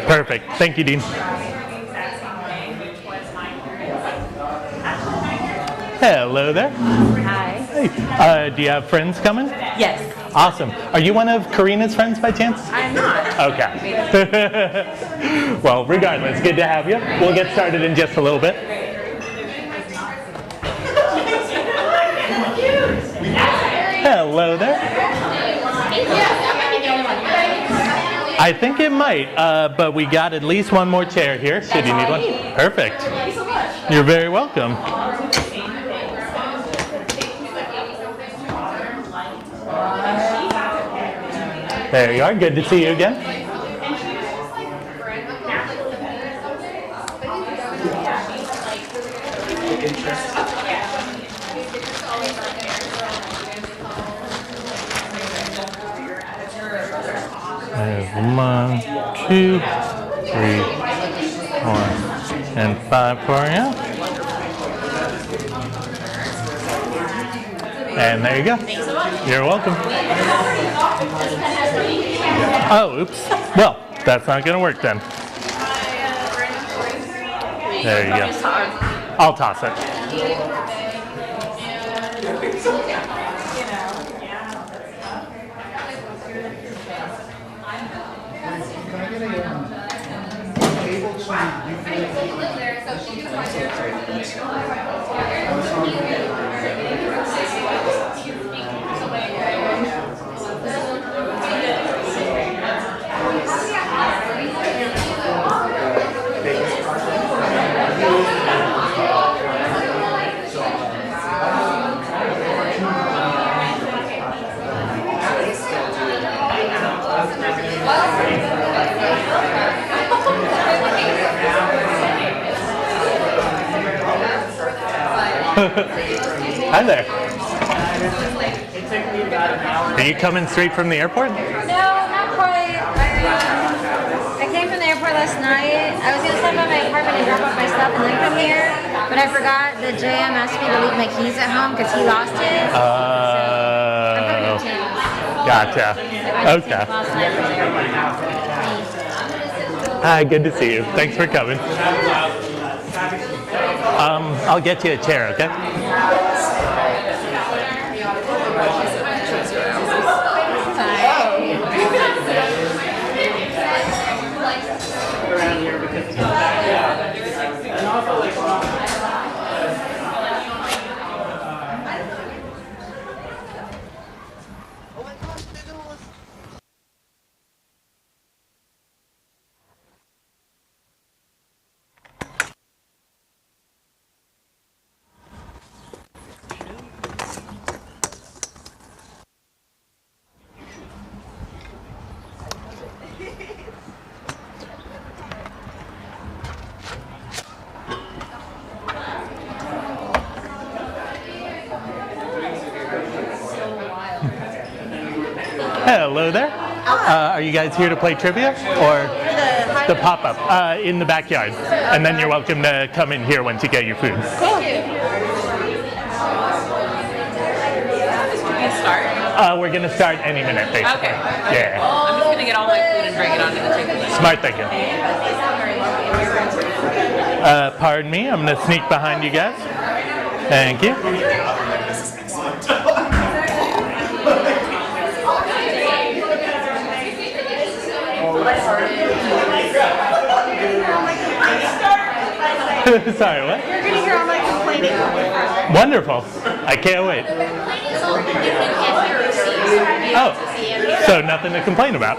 Perfect. Thank you, Dean. Hello there. Hi. Hey, do you have friends coming? Yes. Awesome. Are you one of Karina's friends by chance? I'm not. Okay. Well, regardless, good to have you. We'll get started in just a little bit. Hello there. I think it might, but we got at least one more chair here. So do you need one? Perfect. You're very welcome. There you are. Good to see you again. There's 1, 2, 3, 4, and 5 for you. And there you go. Thanks so much. You're welcome. Oh, oops. Well, that's not going to work then. There you go. I'll toss it. Hi there. Are you coming straight from the airport? No, not quite. I came from the airport last night. I was going to stop by my apartment and drop off my stuff and then come here, but I forgot that JM asked me to leave my keys at home because he lost his. Gotcha. Okay. Hi, good to see you. Thanks for coming. I'll get you a chair, okay? Hello there. Are you guys here to play trivia or the pop-up in the backyard? And then you're welcome to come in here once you get your food. Cool. Can start? We're going to start any minute, basically. Okay. Yeah. I'm just going to get all my food and bring it onto the table. Smart thinking. Pardon me, I'm going to sneak behind you guys. Thank you. Sorry, what? You're going to hear all my complaining. Wonderful. I can't wait. Oh, so nothing to complain about.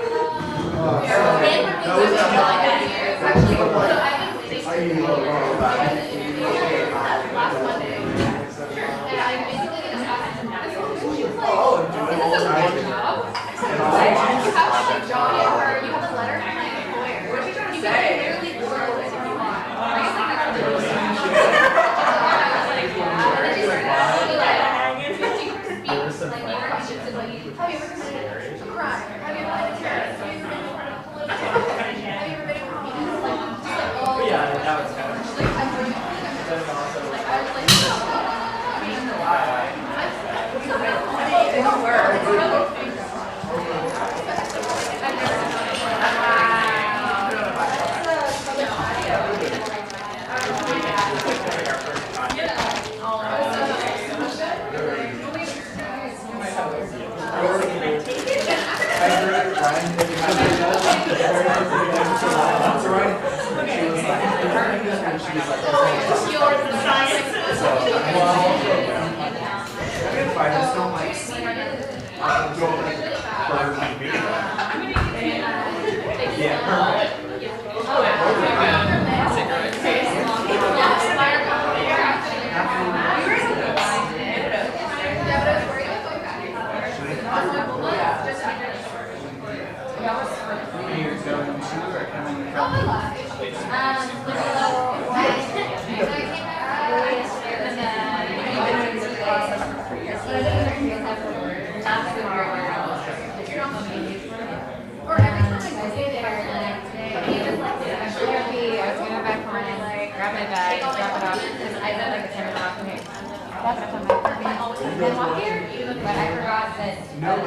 Grab my bag, drop it off, because I know like the camera's off here. Drop it off on my permit, and then walk here, but I forgot that on my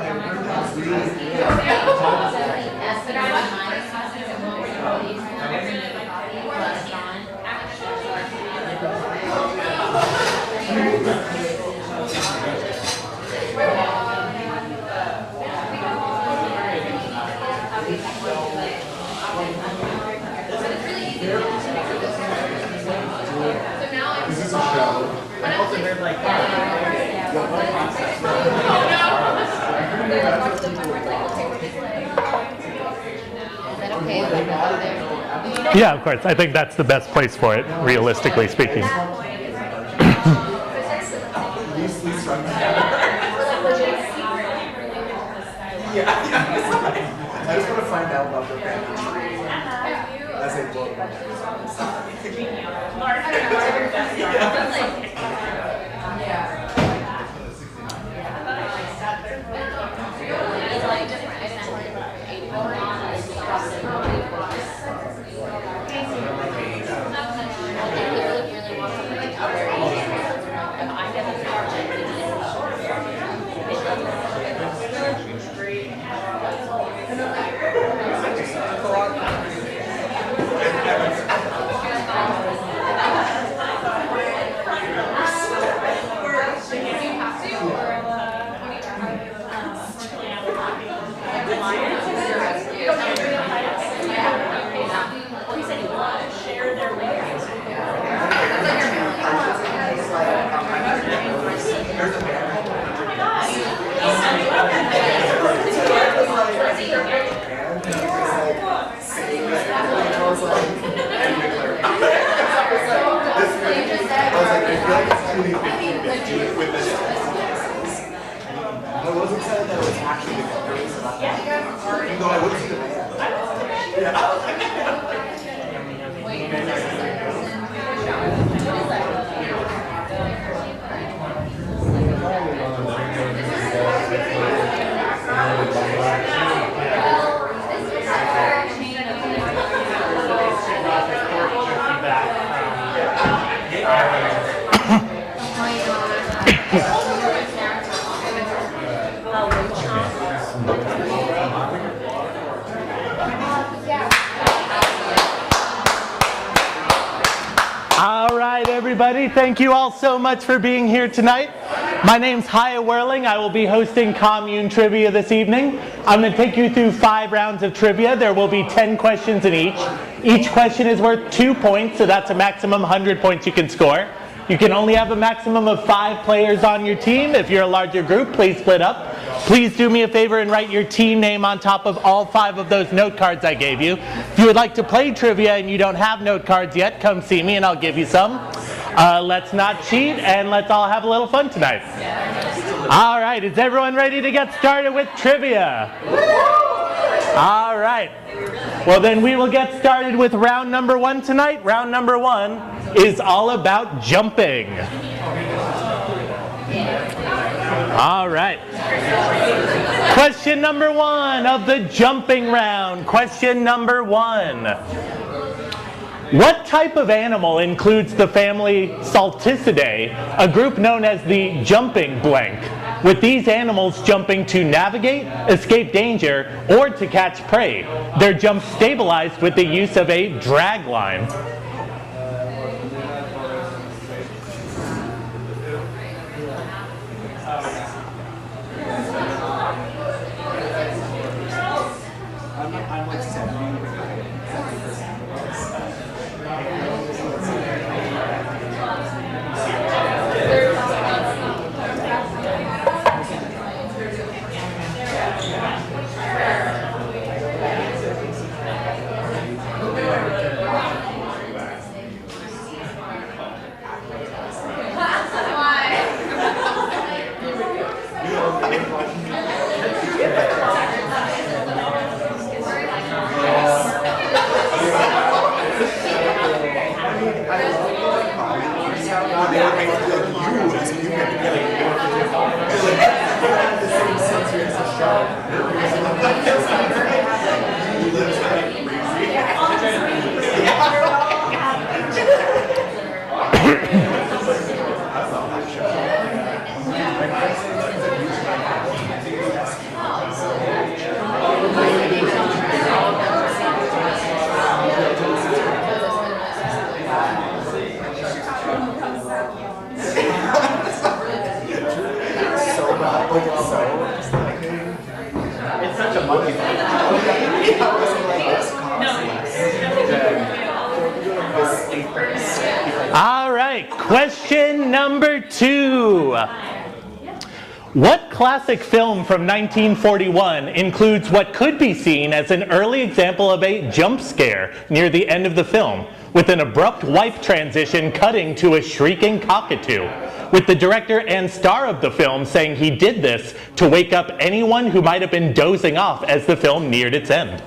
phone. So he asked me to run mine, so it won't release my copy while it's on. Is this a show? I hope that they're like Yeah, of course. I think that's the best place for it, realistically speaking. These strike me. Yeah. I just want to find out about the family tree as a book. I was excited that it was actually the characters about that. Even though I wouldn't see the band. All right, everybody. Thank you all so much for being here tonight. My name's Haya Whirling. I will be hosting Commune Trivia this evening. I'm going to take you through 5 rounds of trivia. There will be 10 questions in each. Each question is worth 2 points, so that's a maximum 100 points you can score. You can only have a maximum of 5 players on your team. If you're a larger group, please split up. Please do me a favor and write your team name on top of all 5 of those note cards I gave you. If you would like to play trivia and you don't have note cards yet, come see me and I'll give you some. Let's not cheat and let's all have a little fun tonight. All right, is everyone ready to get started with trivia? All right. Well, then we will get started with round number 1 tonight. Round number 1 is all about jumping. All right. Question number 1 of the jumping round. Question number 1. What type of animal includes the family Salticidae, a group known as the jumping blank, with these animals jumping to navigate, escape danger, or to catch prey? Their jump stabilized with the use of a drag line. I'm like 70. Question number 2. What classic film from 1941 includes what could be seen as an early example of a jump scare near the end of the film, with an abrupt wipe transition cutting to a shrieking cockatoo, with the director and star of the film saying he did this to wake up anyone who might have been dozing off as the film neared its end?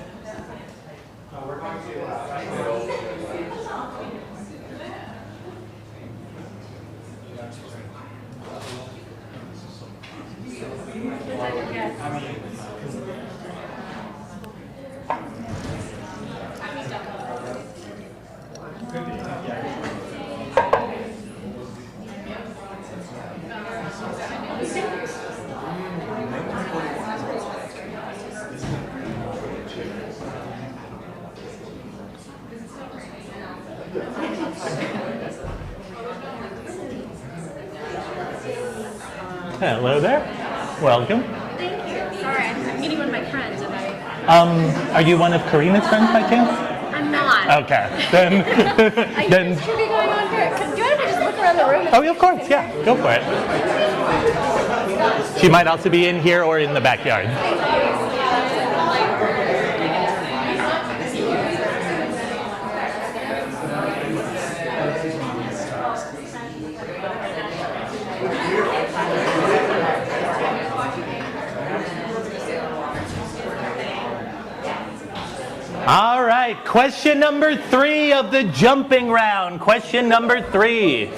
Hello there. Welcome. Thank you. Sorry, I'm meeting one of my friends and I... Are you one of Karina's friends by chance? I'm not. Okay. Then, then. Should be going on here. Do you want to just look around the room? Oh, yeah, of course. Yeah, go for it. She might also be in here or in the backyard. All right, question number 3 of the jumping round. Question number 3.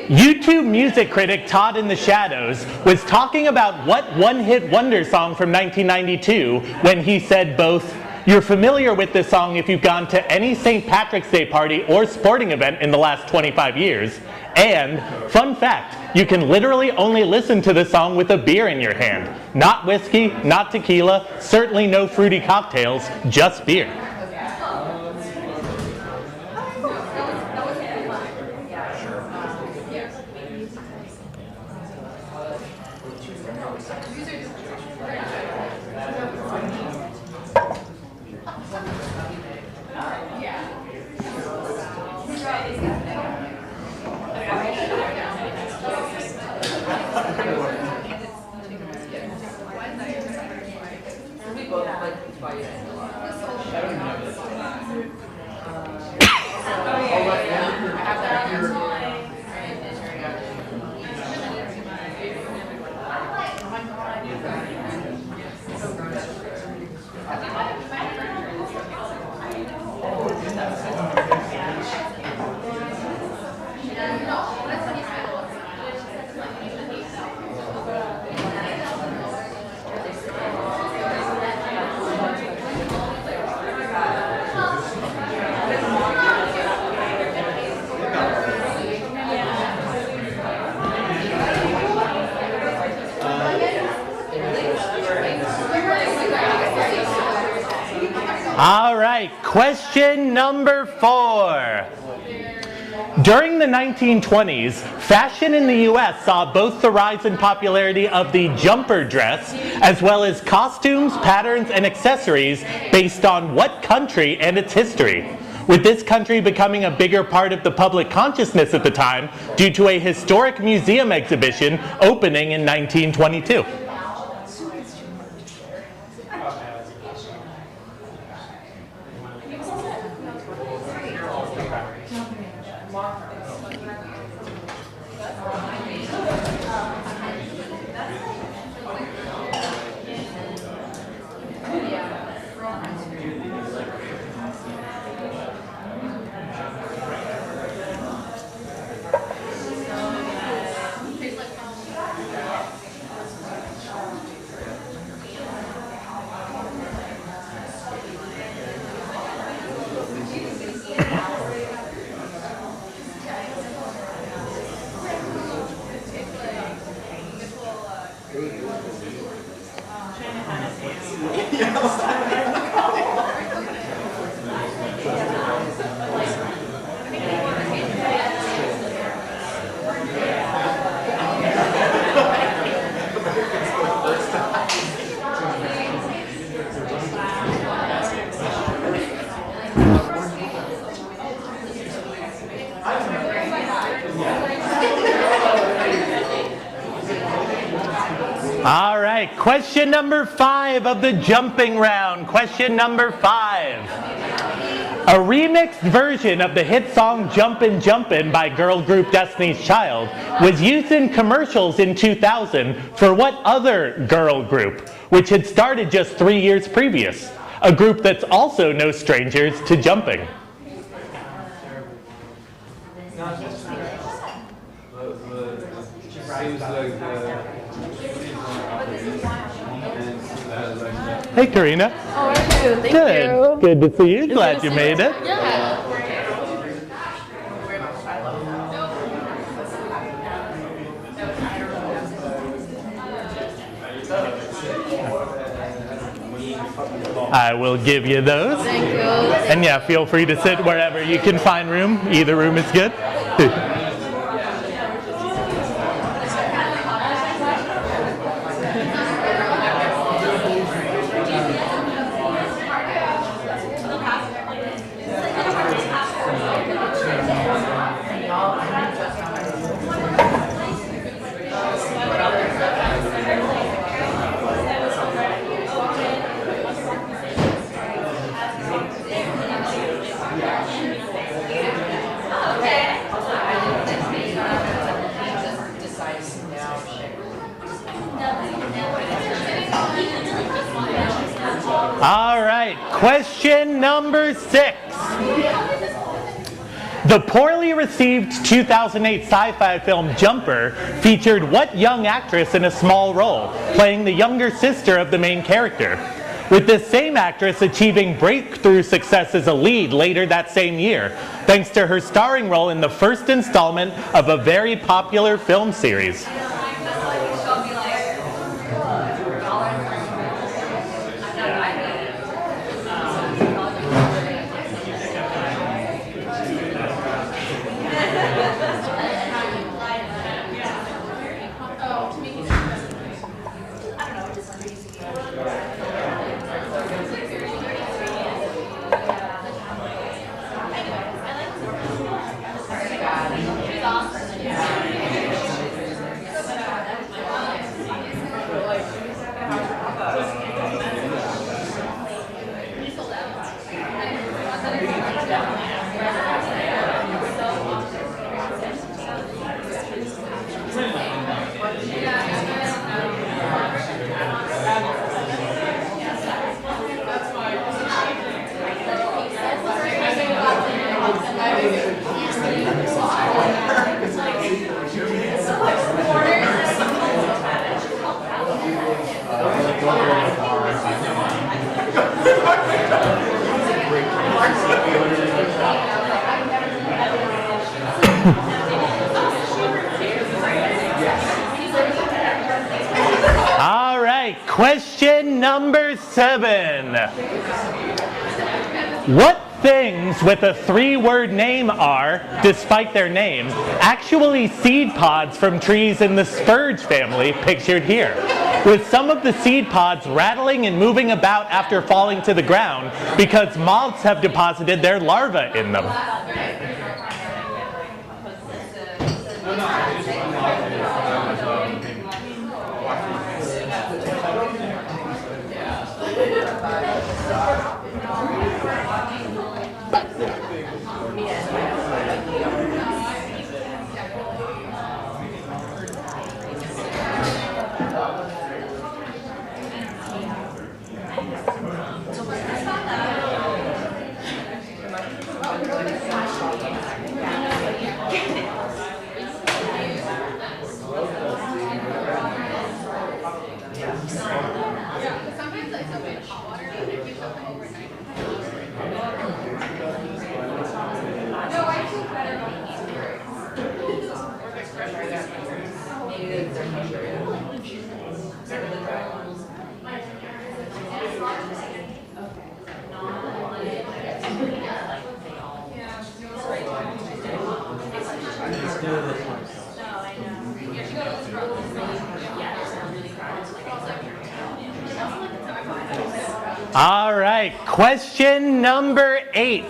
YouTube music critic Todd in the Shadows was talking about what one-hit wonder song from 1992 when he said both, "You're familiar with this song if you've gone to any St. Patrick's Day party or sporting event in the last 25 years, and, fun fact, you can literally only listen to this song with a beer in your hand. Not whiskey, not tequila, certainly no fruity cocktails, just beer." All right, question number 4. During the 1920s, fashion in the US saw both the rise in popularity of the jumper dress, as well as costumes, patterns, and accessories based on what country and its history, with this country becoming a bigger part of the public consciousness at the time due to a historic museum exhibition opening in 1922. right, question number 5 of the jumping round. Question number 5. A remixed version of the hit song Jumpin' Jumpin' by girl group Destiny's Child was used in commercials in 2000 for what other girl group, which had started just 3 years previous? A group that's also no strangers to jumping. Hey, Karina. How are you? Thank Good. you. Good to see you. Glad you made it. Yeah. I will give you those. Thank you. And yeah, feel free to sit wherever you can find room. Either room is good. All right, question number 6. The poorly received 2008 sci-fi film Jumper featured what young actress in a small role, playing the younger sister of the main character? With this same actress achieving breakthrough success as a lead later that same year, thanks to her starring role in the first installment of a very popular film series. All right, question number 7. What things with a 3-word name are, despite their name, actually seed pods from trees in the spurge family pictured here, with some of the seed pods rattling and moving about after falling to the ground because moths have deposited their larvae in them? All right, question number 8.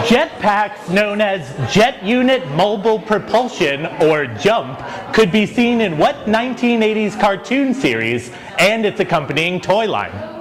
Jetpacks, known as Jet Unit Mobile Propulsion, or JUMP, could be seen in what 1980s cartoon series and its accompanying toy line?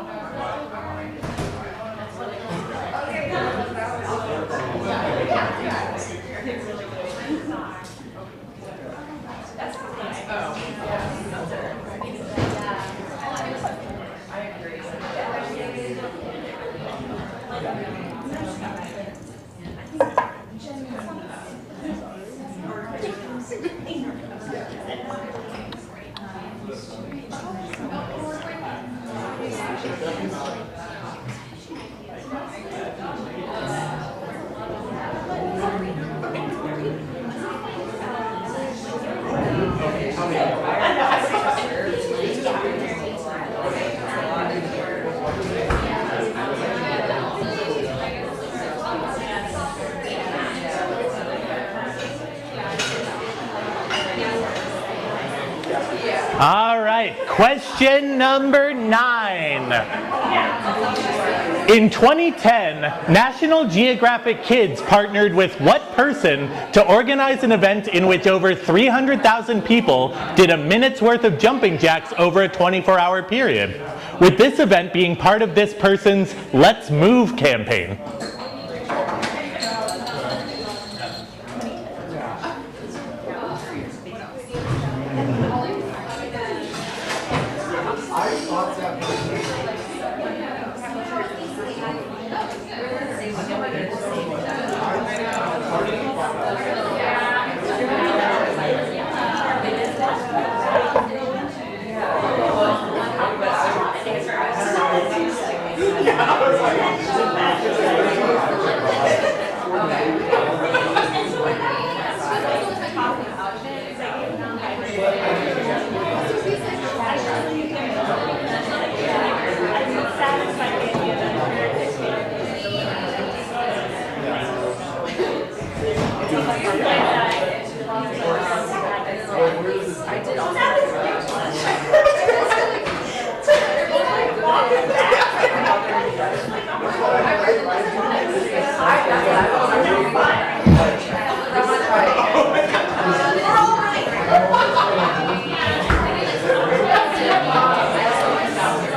All right, question number 9. In 2010, National Geographic Kids partnered with what person to organize an event in which over 300,000 people did a minute's worth of jumping jacks over a 24-hour period, with this event being part of this person's Let's Move campaign?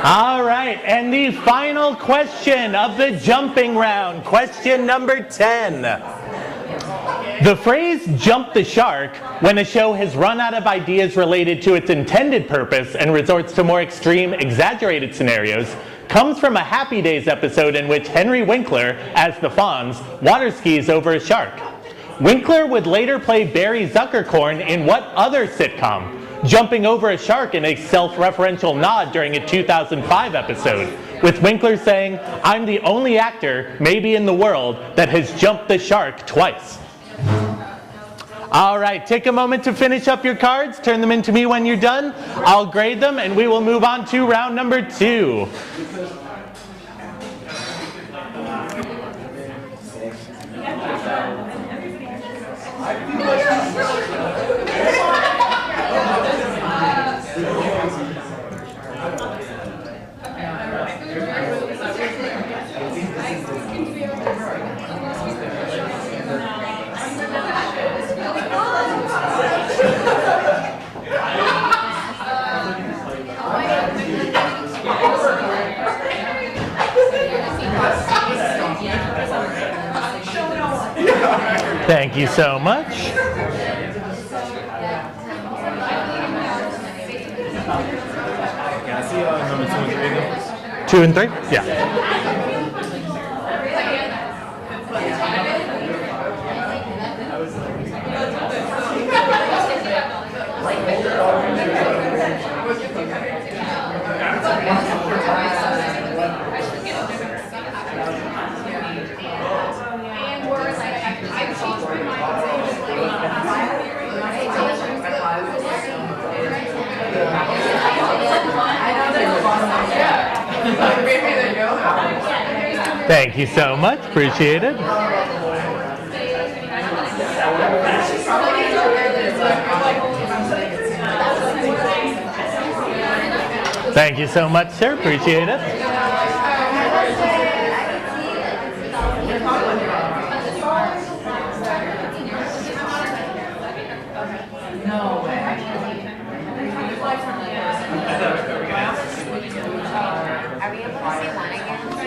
All right, and the final question of the jumping round, question number 10. The phrase "jump the shark," when a show has run out of ideas related to its intended purpose and resorts to more extreme, exaggerated scenarios, comes from a Happy Days episode in which Henry Winkler, as the Fonz, water skis over a shark. Winkler would later play Barry Zuckerkorn in what other sitcom, jumping over a shark in a self-referential nod during a 2005 episode, with Winkler saying, "I'm the only actor, maybe in the world, that has jumped the shark twice." All right, take a moment to finish up your cards. Turn them into me when you're done. I'll grade them, and we will move on to round number 2. Thank you so much. Can I see number 2 and 3 again? 2 and 3? Yeah. Thank you so much. Appreciate it. Thank you so much, sir. Appreciate it.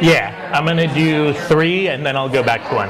Yeah, I'm gonna do 3 and then I'll go back to 1.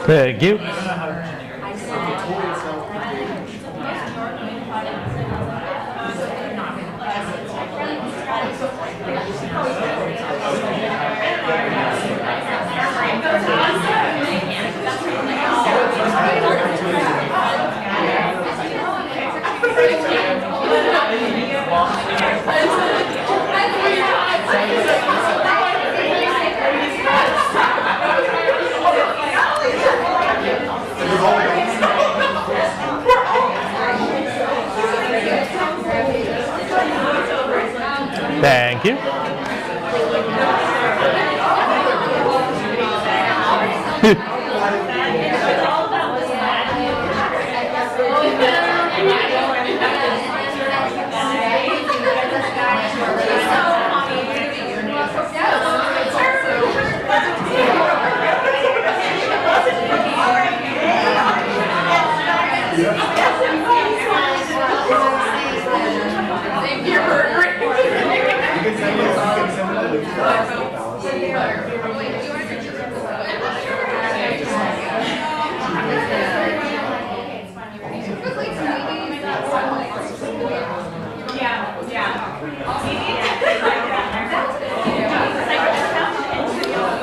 Thank you. Thank you.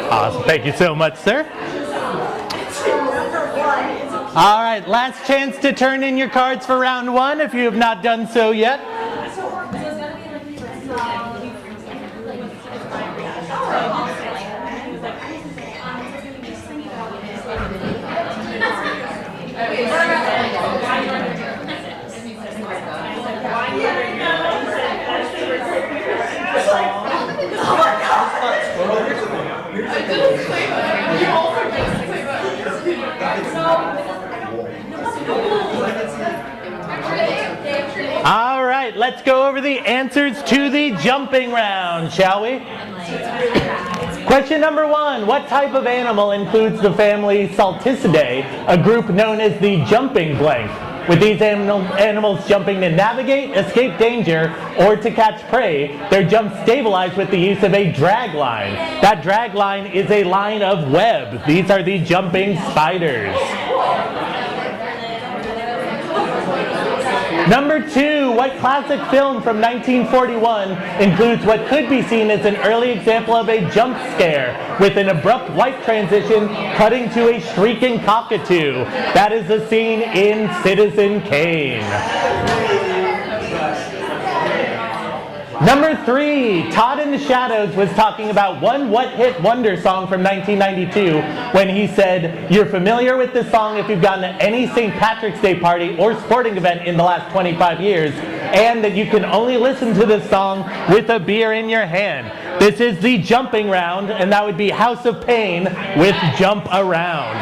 Awesome. Thank you so much, sir. All right, last chance to turn in your cards for round 1 if you have not done so yet. All right, let's go over the answers to the jumping round, shall we? Question number 1, what type of animal includes the family Salticidae, a group known as the jumping blank? With these animals jumping to navigate, escape danger, or to catch prey, their jumps stabilize with the use of a drag line. That drag line is a line of web. These are the jumping spiders. Number 2, what classic film from 1941 includes what could be seen as an early example of a jump scare with an abrupt white transition cutting to a shrieking cockatoo? That is the scene in Citizen Kane. Number 3, Todd in the Shadows was talking about one what-hit wonder song from 1992 when he said, "You're familiar with this song if you've gone to any St. Patrick's Day party or sporting event in the last 25 years, and that you can only listen to this song with a beer in your hand." This is the jumping round, and that would be House of Pain with Jump Around.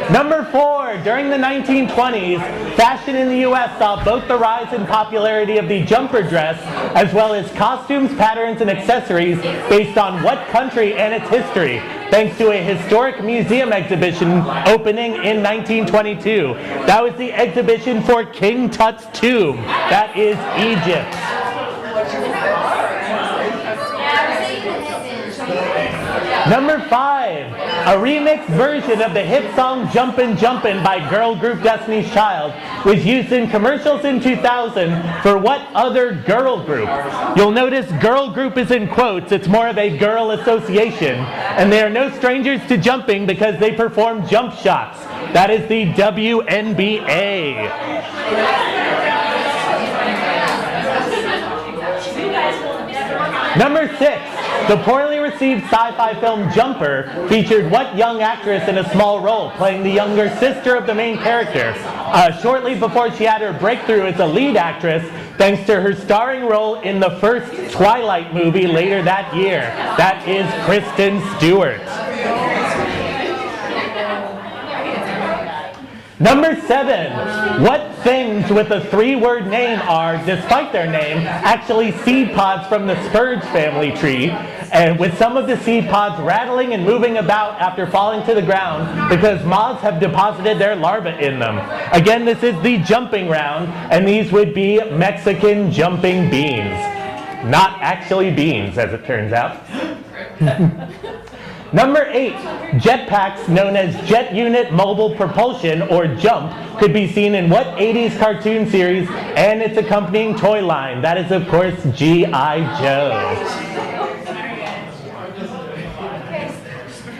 Number 4, during the 1920s, fashion in the U.S. saw both the rise in popularity of the jumper dress, as well as costumes, patterns, and accessories based on what country and its history, thanks to a historic museum exhibition opening in 1922. That was the exhibition for King Tut's tomb. That is Egypt. Number 5, a remixed version of the hit song Jumpin' Jumpin' by girl group Destiny's Child was used in commercials in 2000 for what other girl group? You'll notice girl group is in quotes, it's more of a girl association, and they are no strangers to jumping because they perform jump shots. That is the WNBA. Number 6, the poorly received sci-fi film Jumper featured what young actress in a small role, playing the younger sister of the main character, shortly before she had her breakthrough as a lead actress, thanks to her starring role in the first Twilight movie later that year. That is Kristen Stewart. Number 7, what things with a 3-word name are, despite their name, actually seed pods from the spurge family tree, and with some of the seed pods rattling and moving about after falling to the ground because moths have deposited their larvae in them. Again, this is the jumping round, and these would be Mexican jumping beans. Not actually beans, as it turns out. Number 8, jetpacks known as Jet Unit Mobile Propulsion, or JUMP, could be seen in what 80s cartoon series and its accompanying toy line? That is, of course, G.I. Joe.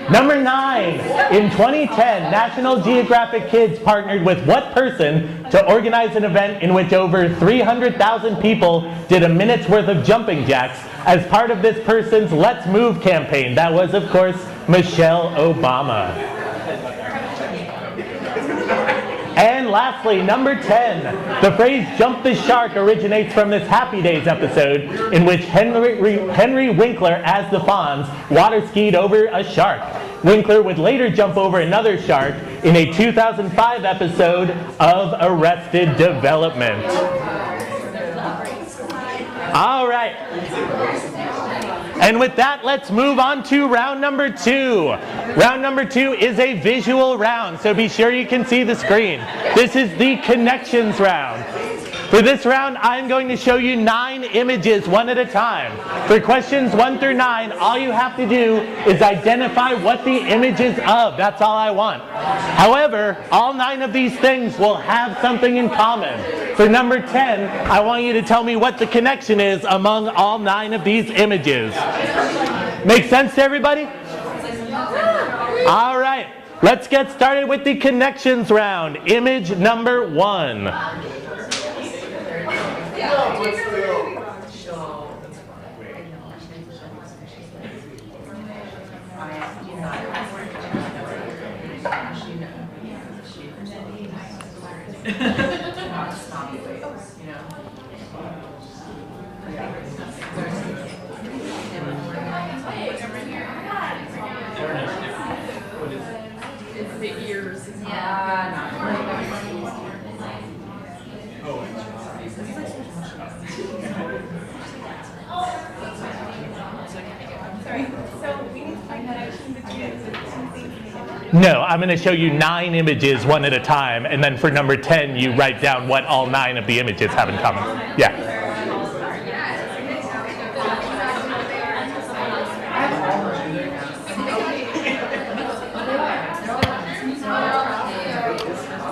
Number 9, in 2010, National Geographic Kids partnered with what person to organize an event in which over 300,000 people did a minute's worth of jumping jacks as part of this person's Let's Move campaign? That was, of course, Michelle Obama. And lastly, number 10, the phrase jump the shark originates from this Happy Days episode in which Henry Winkler, as the Fonz, water skied over a shark. Winkler would later jump over another shark in a 2005 episode of Arrested Development. All right. And with that, let's move on to round number 2. Round number 2 is a visual round, so be sure you can see the screen. This is the connections round. For this round, I'm going to show you 9 images one at a time. For questions 1 through 9, all you have to do is identify what the image is of. That's all I want. However, all 9 of these things will have something in common. For number 10, I want you to tell me what the connection is among all 9 of these images. Make sense to everybody? All right, let's get started with the connections round. Image number 1. No, I'm going to show you 9 images one at a time, and then for number 10, you write down what all 9 of the images have in common. Yeah.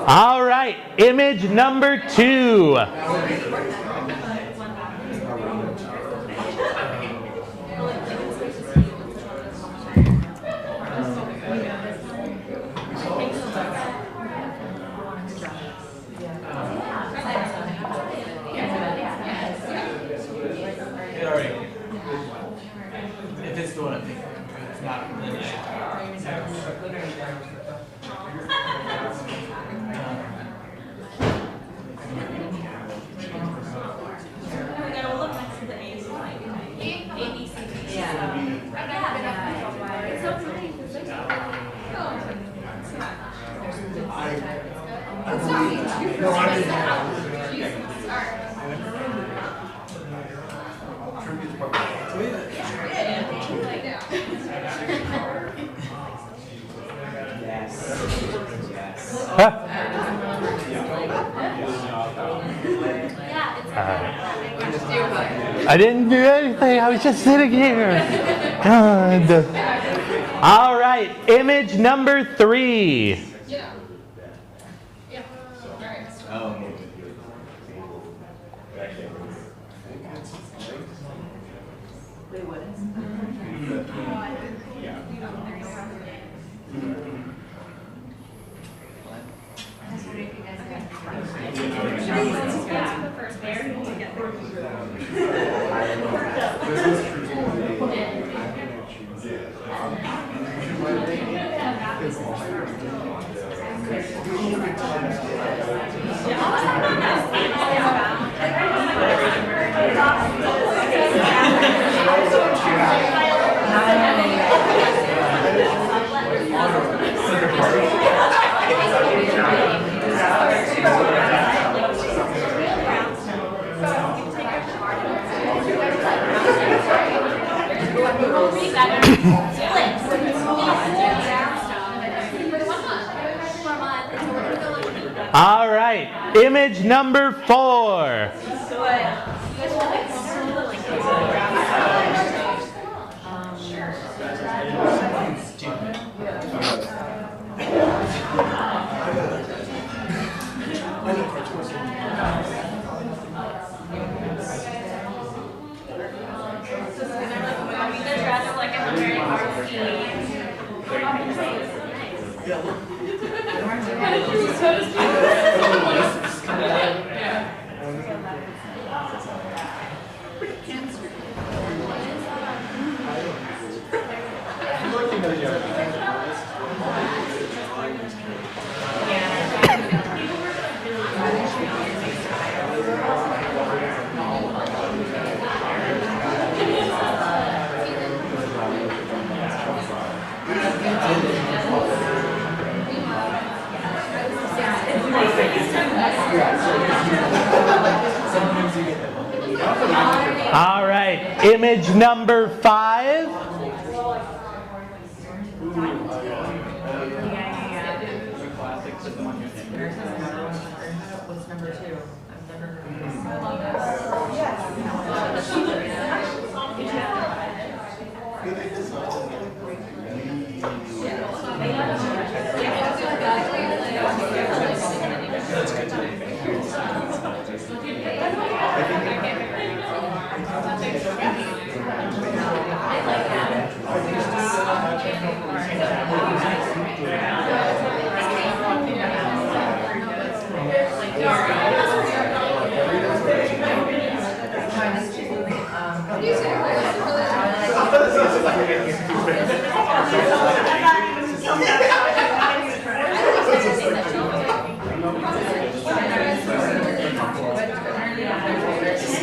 All right, image number 2. If it's the one I'm thinking, it's not. I didn't do anything. I was just sitting here. God. All right, image number 3. All right, image number 4. All right, image number 5. What's number 2? I've never heard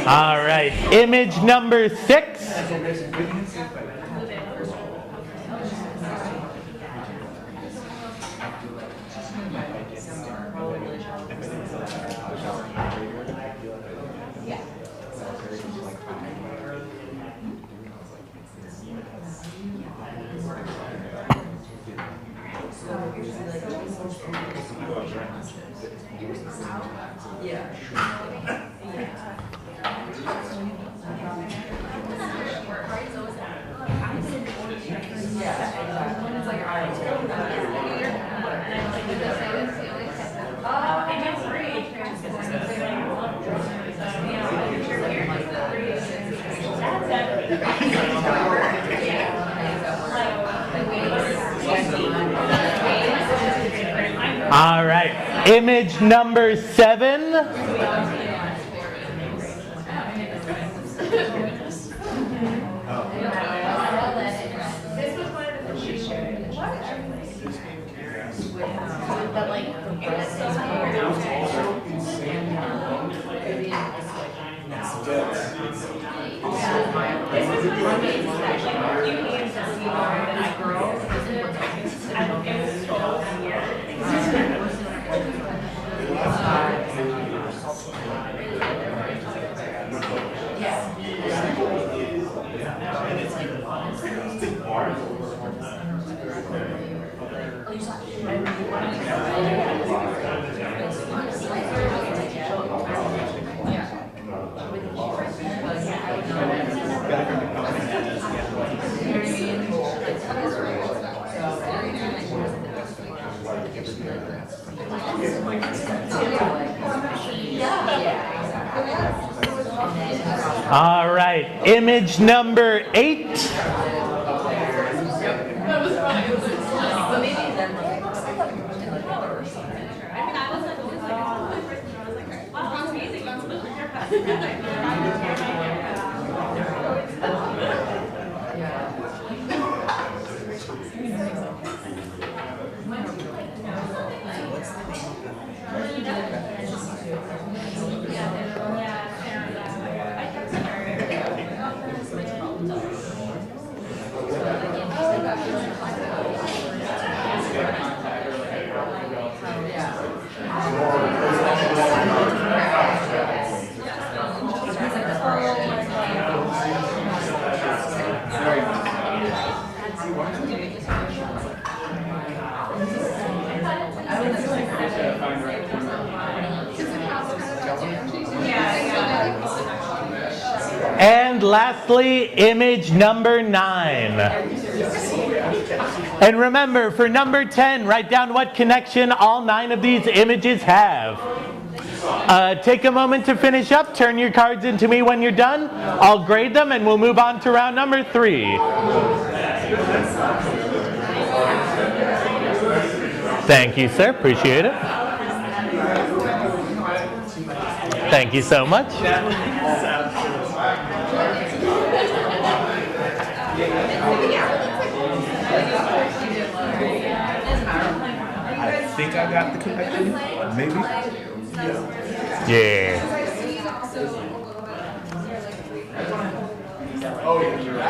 All right, image number 6. All right, image number 7. All right, image number 8. And lastly, image number 9. And remember, for number 10, write down what connection all 9 of these images have. Take a moment to finish up. Turn your cards into me when you're done. I'll grade them and we'll move on to round number 3. Thank you, sir. Appreciate it. Thank you so much. I think I got the connection. Maybe. Yeah. Oh yeah, you're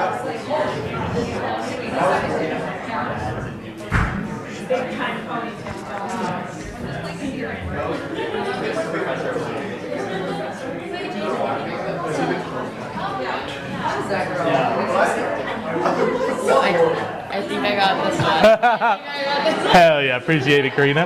I think I got this one. Hell yeah, appreciate it, Karina.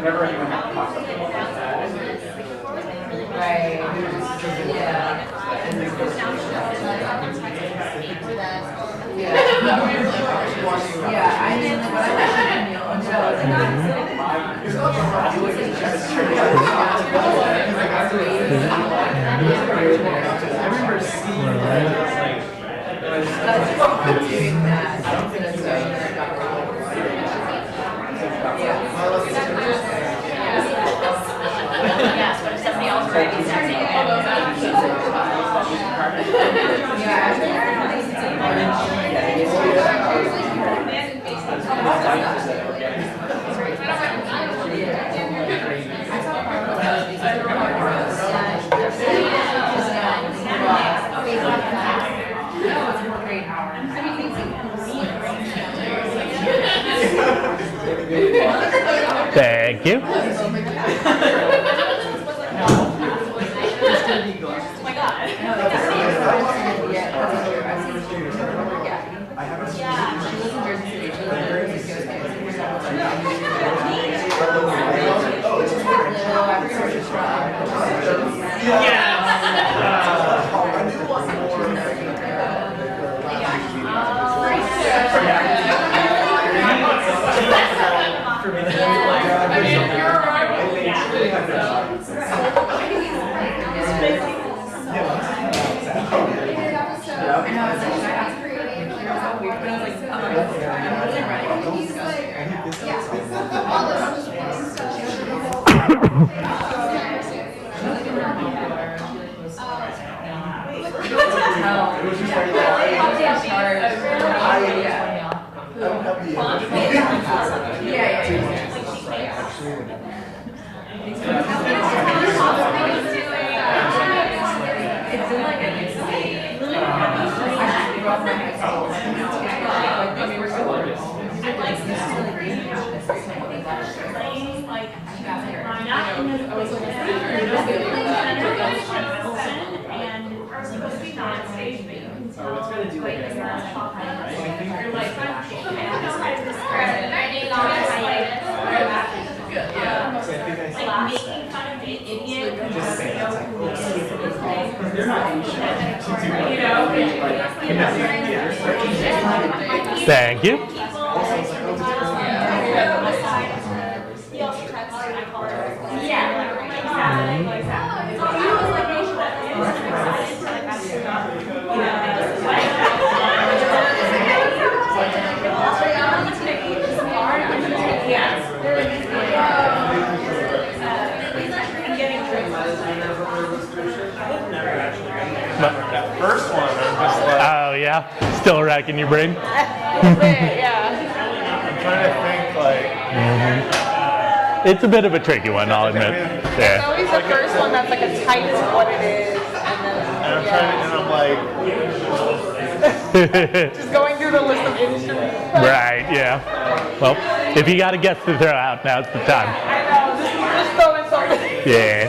Whenever anyone talks about Right. Yeah. Yeah, I didn't. Doing that. Yes, but if somebody else already started Thank you. Thank you. That first one, I'm just like, Oh yeah, still racking your brain. Yeah. I'm trying to think like, It's a bit of a tricky one, I'll admit. It's Yeah. always the first one that's like a tight to what it is, and then and I'm trying to, and I'm like, just going through the list of instruments. Right, yeah. Well, if you got a guess to throw out, now's the time. I know, just throw in something. Yeah.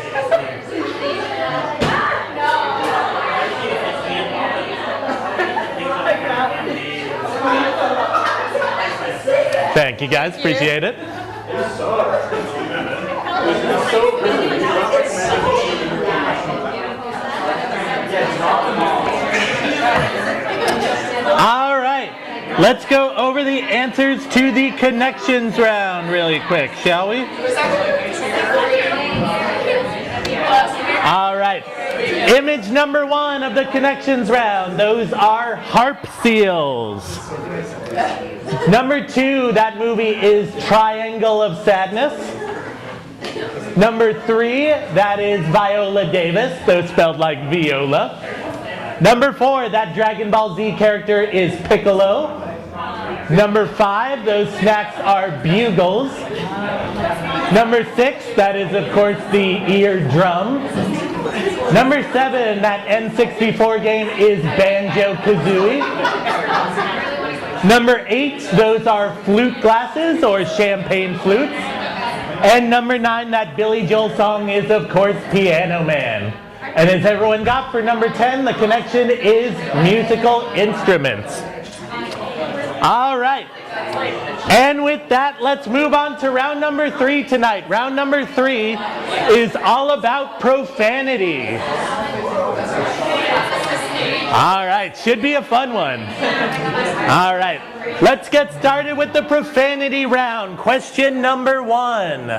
Thank you guys, appreciate it. All right, let's go over the answers to the connections round really quick, shall we? All right, image number 1 of the connections round, those are harp seals. Number 2, that movie is Triangle of Sadness. Number 3, that is Viola Davis, though spelled like Viola. Number 4, that Dragon Ball Z character is Piccolo. Number 5, those snacks are bugles. Number 6, that is of course the eardrum. Number 7, that N64 game is Banjo-Kazooie. Number 8, those are flute glasses or champagne flutes. And number 9, that Billy Joel song is of course Piano Man. And as everyone got for number 10, the connection is musical instruments. All right. And with that, let's move on to round number 3 tonight. Round number 3 is all about profanity. All right, should be a fun one. All right, let's get started with the profanity round. Question number 1.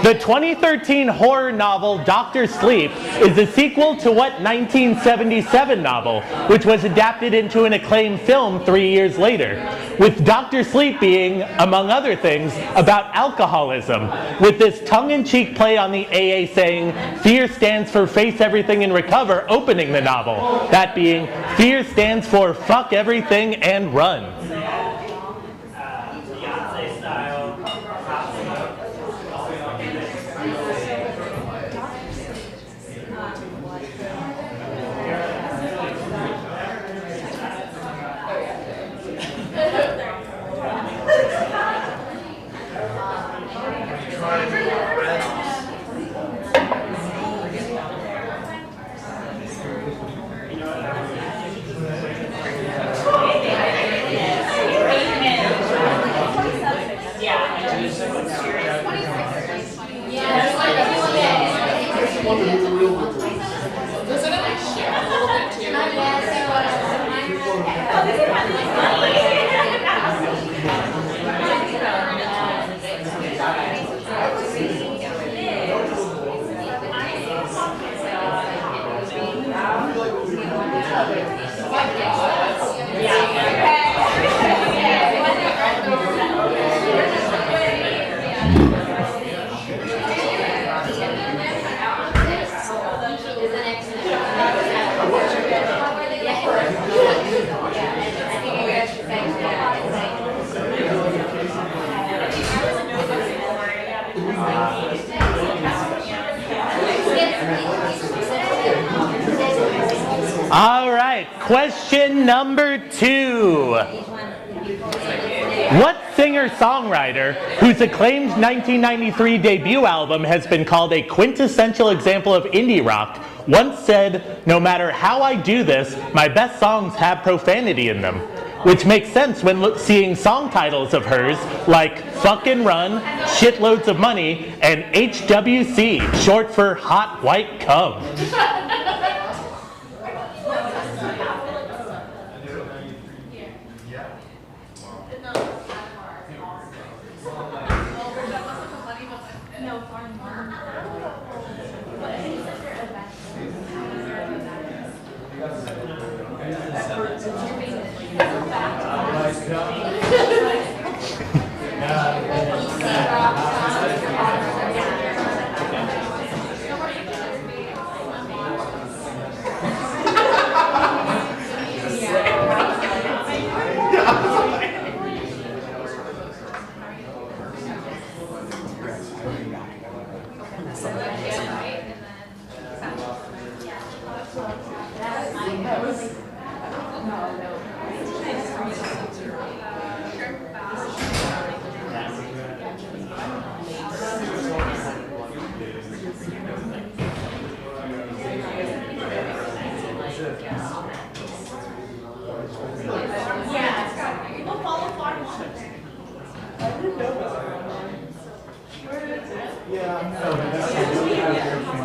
The 2013 horror novel Dr. Sleep is a sequel to what 1977 novel, which was adapted into an acclaimed film 3 years later, with Dr. Sleep being, among other things, about alcoholism, with this tongue-in-cheek play on the AA saying, "Fear stands for face everything and recover," opening the novel. That being, "Fear stands for fuck everything and run." All right, question number 2. What singer-songwriter, whose acclaimed 1993 debut album has been called a quintessential example of indie rock, once said, "No matter how I do this, my best songs have profanity in them." Which makes sense when seeing song titles of hers like Fuckin' Run, Shitloads of Money, and HWC, short for Hot White Cum.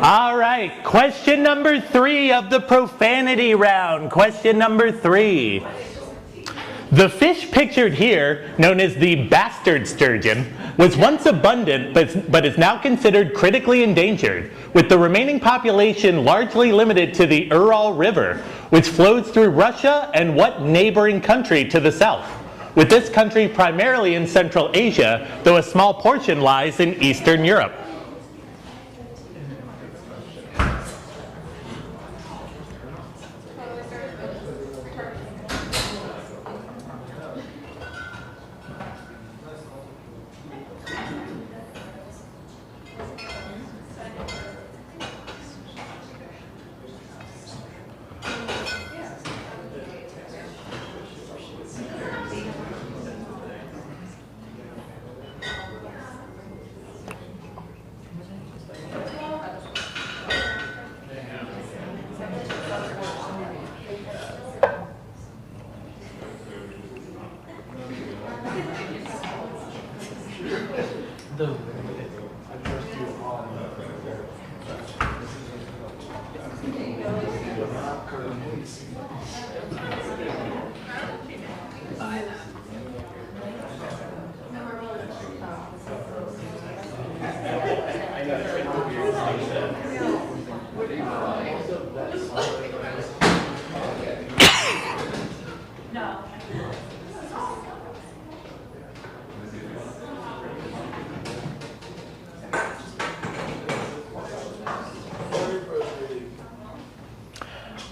All right, question number 3 of the profanity round. Question number 3. The fish pictured here, known as the bastard sturgeon, was once abundant but is now considered critically endangered, with the remaining population largely limited to the Ural River, which flows through Russia and what neighboring country to the south? With this country primarily in Central Asia, though a small portion lies in Eastern Europe.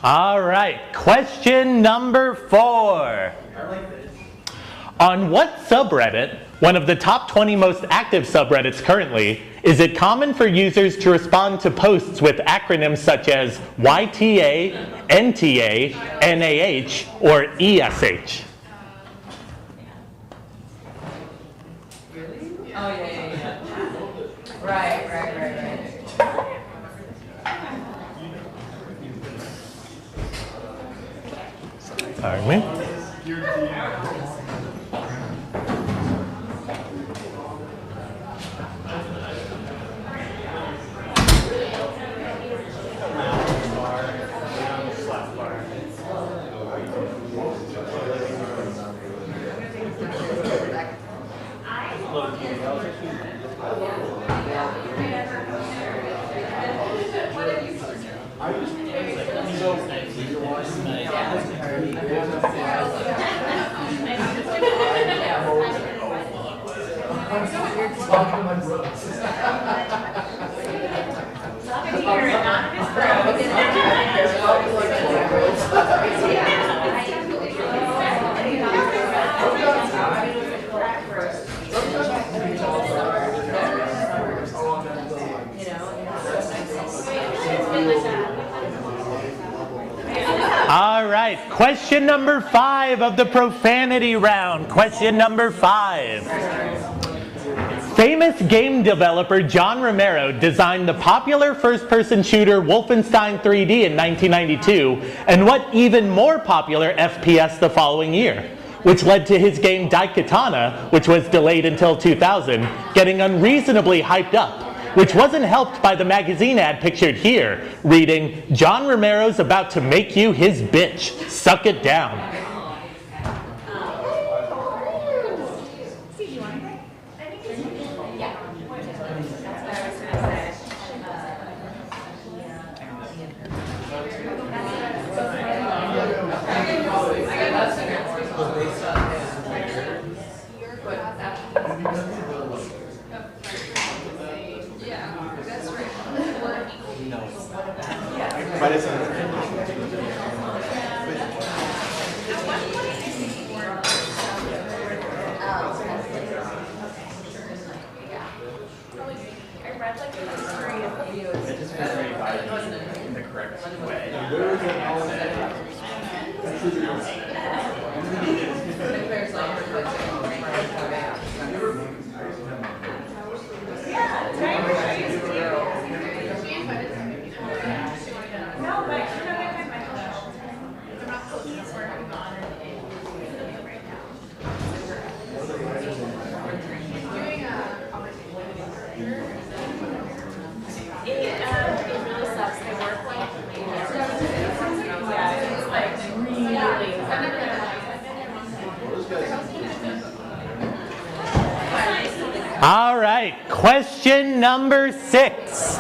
All right, question number 4. On what subreddit, one of the top 20 most active subreddits currently, is it common for users to respond to posts with acronyms such as YTA, NTA, NAH, or ESH? Pardon me? All right, question number 5 of the profanity round. Question number 5. Famous game developer John Romero designed the popular first-person shooter Wolfenstein 3D in 1992 and what even more popular FPS the following year, which led to his game Daikatana, which was delayed until 2000, getting unreasonably hyped up, which wasn't helped by the magazine ad pictured here, reading, "John Romero's about to make you his bitch. Suck it down." But it's All right, question number 6.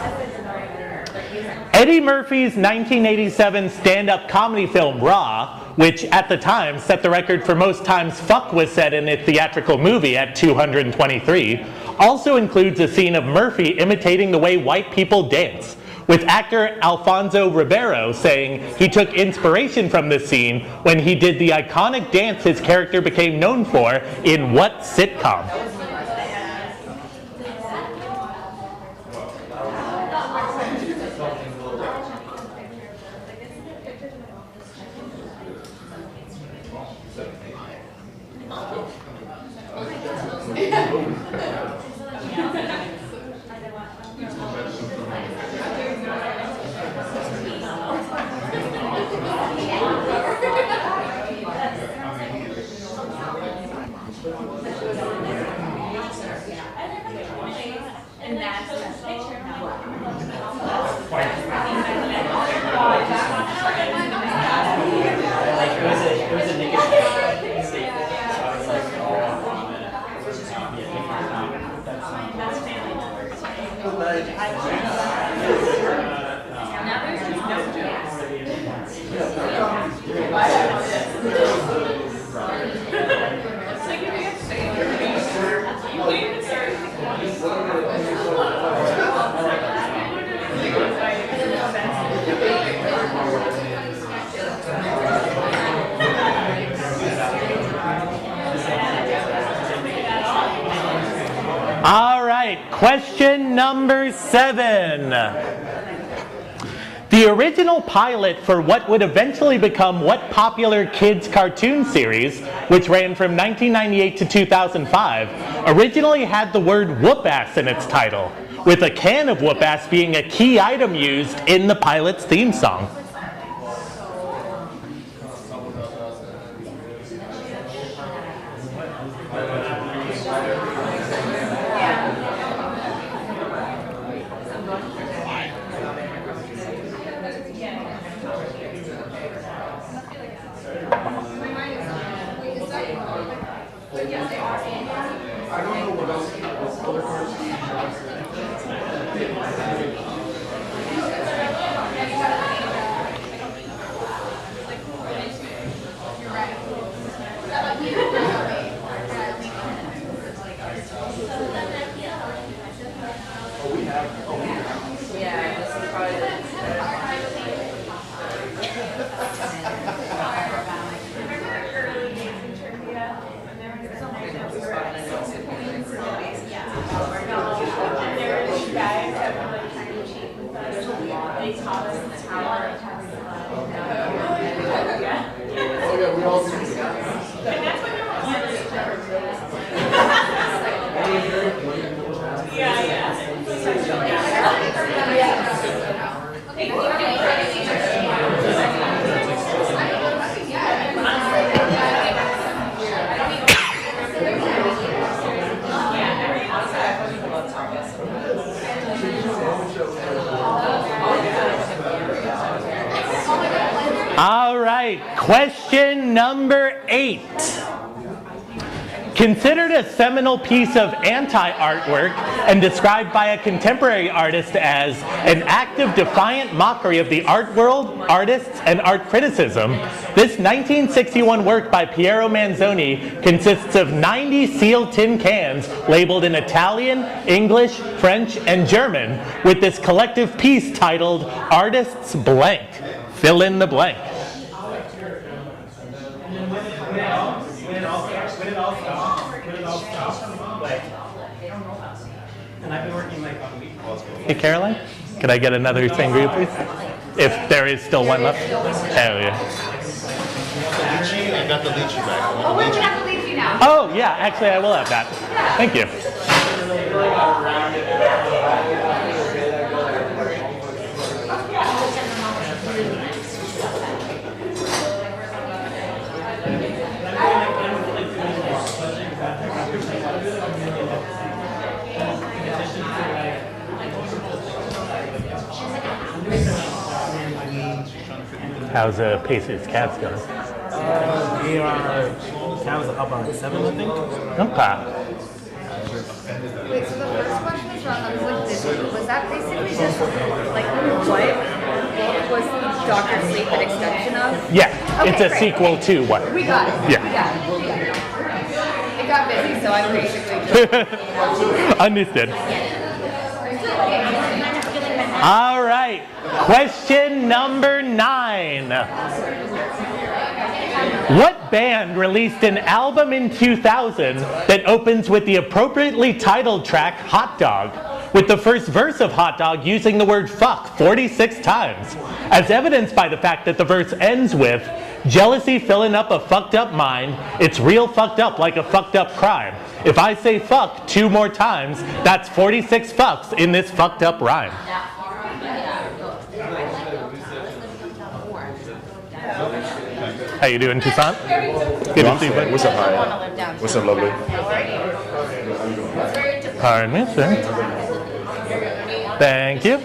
Eddie Murphy's 1987 stand-up comedy film Raw, which at the time set the record for most times fuck was said in a theatrical movie at 223, also includes a scene of Murphy imitating the way white people dance, with actor Alfonso Ribeiro saying he took inspiration from this scene when he did the iconic dance his character became known for in what sitcom? All right, question number 7. The original pilot for what would eventually become What Popular Kids cartoon series, which ran from 1998 to 2005, originally had the word whoop-ass in its title, with a can of whoop-ass being a key item used in the pilot's theme song. All right, question number 8. Considered a seminal piece of anti-artwork and described by a contemporary artist as an active, defiant mockery of the art world, artists, and art criticism, this 1961 work by Piero Manzoni consists of 90 sealed tin cans labeled in Italian, English, French, and German, with this collective piece titled Artists Blank. Fill in the blank. And I've been working like on week calls. Hey, Caroline, could I get another sangria, please? If there is still one left. Oh, yeah. Lychee, I got the lychee back. Oh, we're gonna have to leave you now. Oh, yeah, actually, I will have that. Thank you. How's Pacers Cavs going? We are Cavs up on 7, I think. Okay. Wait, so the first question is wrong. I was like, was that basically just like what was Doctor Sleep an extension of? Yeah, Okay, it's a great. sequel to what? We got it. Yeah. We got it. We got it. It got busy, so I'm basically just. Understood. All right, question number 9. What band released an album in 2000 that opens with the appropriately titled track Hot Dog, with the first verse of Hot Dog using the word fuck 46 times, as evidenced by the fact that the verse ends with jealousy filling up a fucked up mind, it's real fucked up like a fucked up crime. If I say fuck 2 more times, that's 46 fucks in this fucked up rhyme. How you doing, Toussaint? Good to see you, buddy. What's up, hi? What's up, lovely? Pardon me, sir. Thank you.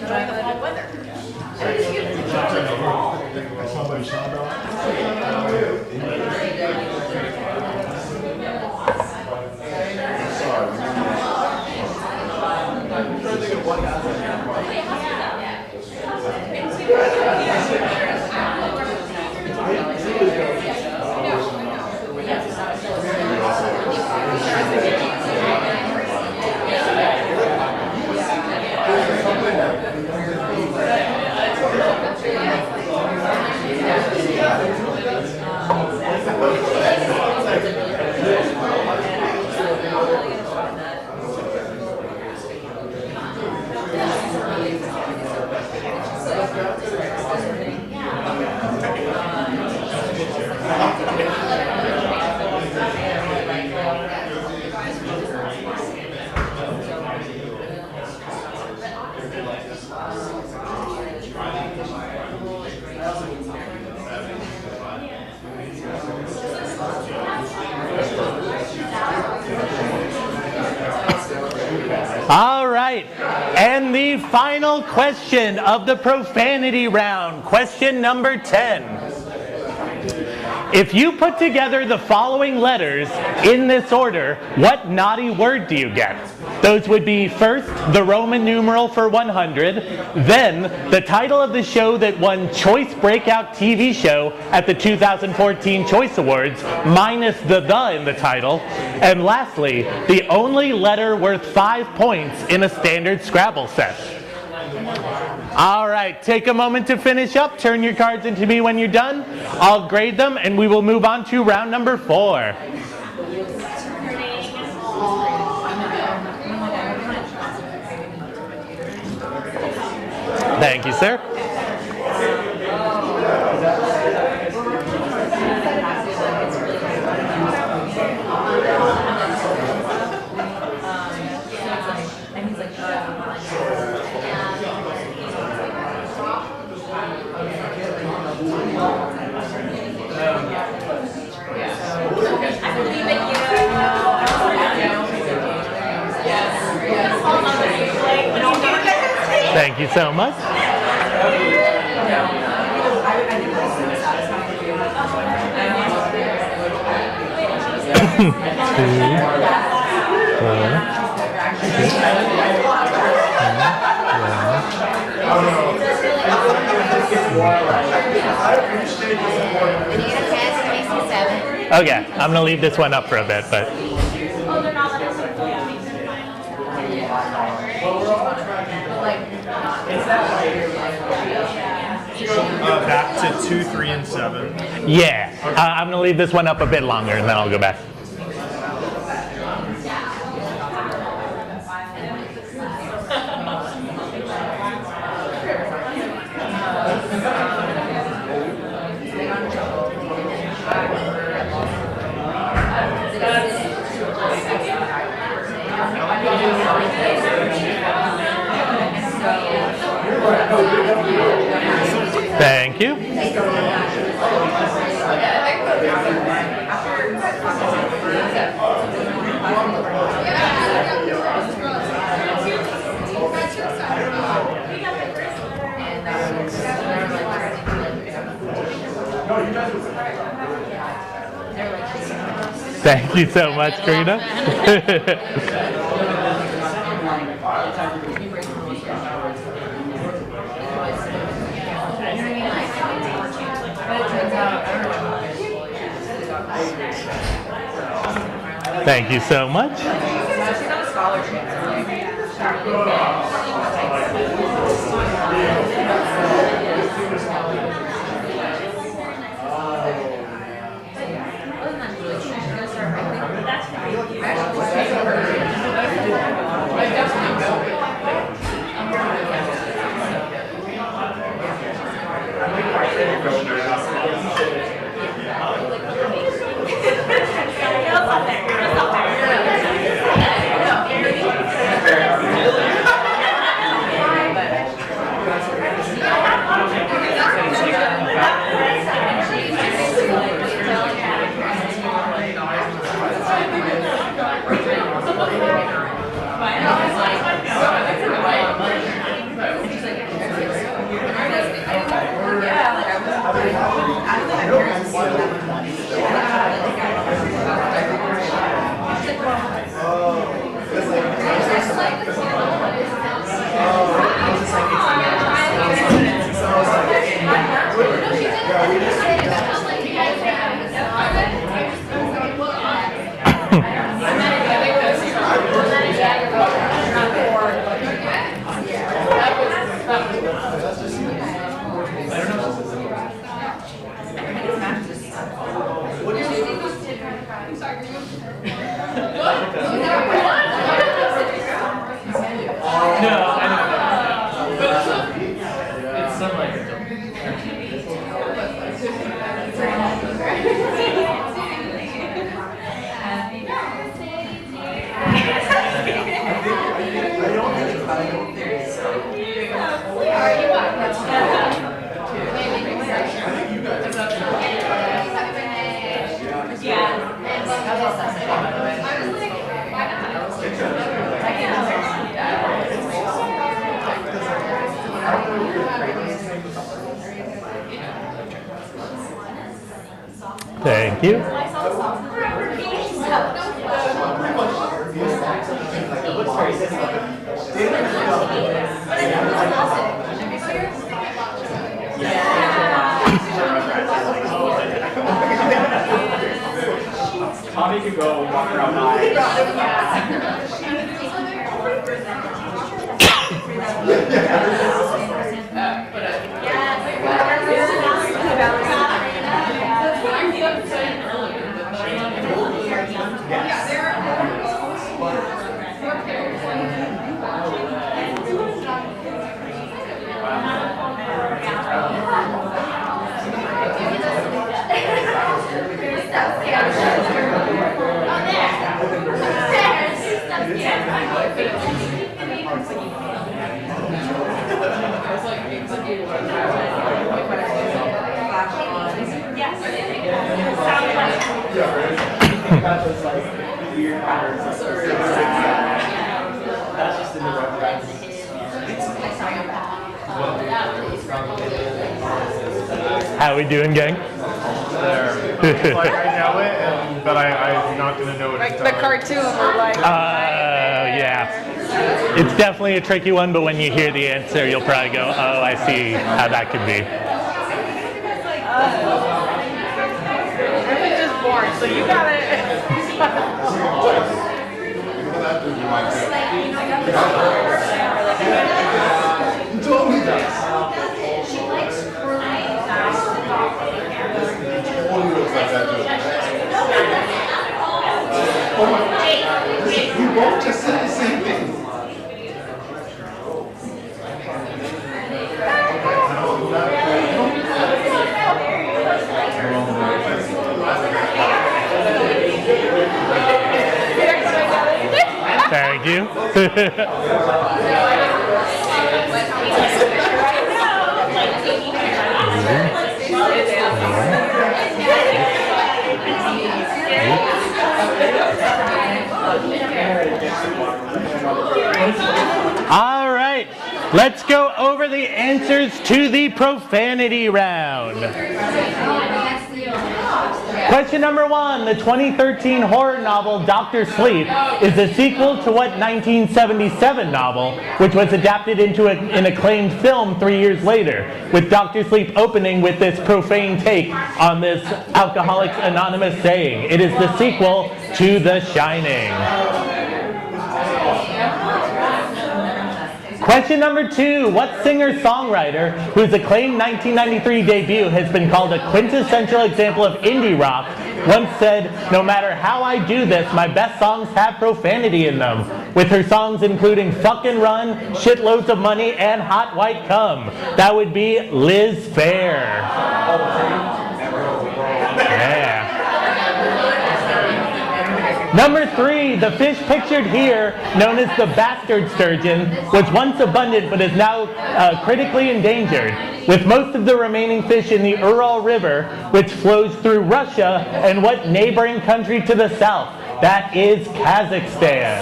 All right, and the final question of the profanity round, question number 10. If you put together the following letters in this order, what naughty word do you get? Those would be first, the Roman numeral for 100, then the title of the show that won Choice Breakout TV Show at the 2014 Choice Awards, minus the in the title, and lastly, the only letter worth 5 points in a standard Scrabble set. All right, take a moment to finish up. Turn your cards into me when you're done. I'll grade them, and we will move on to round number 4. Thank you, sir. Thank you so much. Okay, I'm gonna leave this one up for a bit, but. Back to 2, 3, and 7. Yeah, I'm gonna leave this one up a bit longer and then I'll go back. Thank you. Thank you so much, Karina. Thank you so much. Thank you. Tommy could go walk around my How we doing, gang? there. It's like I know it, but I'm not gonna know what Like it's the cartoon or like. Yeah. It's definitely a tricky one, but when you hear the answer, you'll probably go, oh, I see how that could be. Everything's just born, so you got it. Totally does. Totally looks like that joke. Oh my God. We both just said the same thing. Thank you. All right, let's go over the answers to the profanity round. Question number 1, the 2013 horror novel Dr. Sleep is a sequel to what 1977 novel, which was adapted into an acclaimed film 3 years later, with Dr. Sleep opening with this profane take on this Alcoholics Anonymous saying. It is the sequel to The Shining. Question number 2, what singer-songwriter whose acclaimed 1993 debut has been called a quintessential example of indie rock once said, "No matter how I do this, my best songs have profanity in them," with her songs including Fuckin' Run, Shitloads of Money, and Hot White Cum? That would be Liz Phair. Yeah. Number 3, the fish pictured here, known as the bastard sturgeon, was once abundant but is now critically endangered, with most of the remaining fish in the Ural River, which flows through Russia, and what neighboring country to the south? That is Kazakhstan.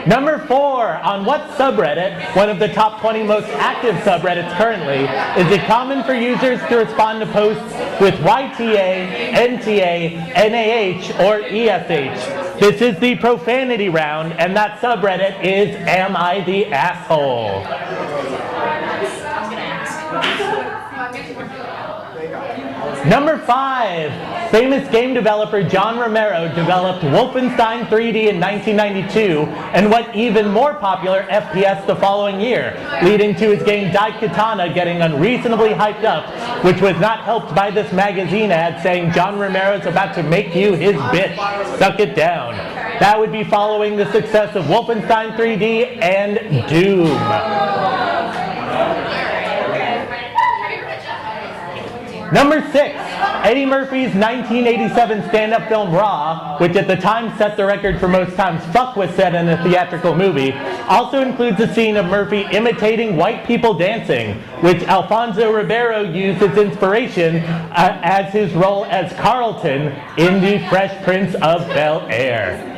Number 4, on what subreddit, one of the top 20 most active subreddits currently, is it common for users to respond to posts with YTA, NTA, NAH, or ESH? This is the profanity round, and that subreddit is Am I the Asshole? Number 5, famous game developer John Romero developed Wolfenstein 3D in 1992 and what even more popular FPS the following year, leading to his game Daikatana getting unreasonably hyped up, which was not helped by this magazine ad saying John Romero's about to make you his bitch. Suck it down. That would be following the success of Wolfenstein 3D and Doom. Number 6, Eddie Murphy's 1987 stand-up film Raw, which at the time set the record for most times fuck was said in a theatrical movie, also includes a scene of Murphy imitating white people dancing, which Alfonso Ribeiro used as inspiration as his role as Carlton in The Fresh Prince of Bel-Air.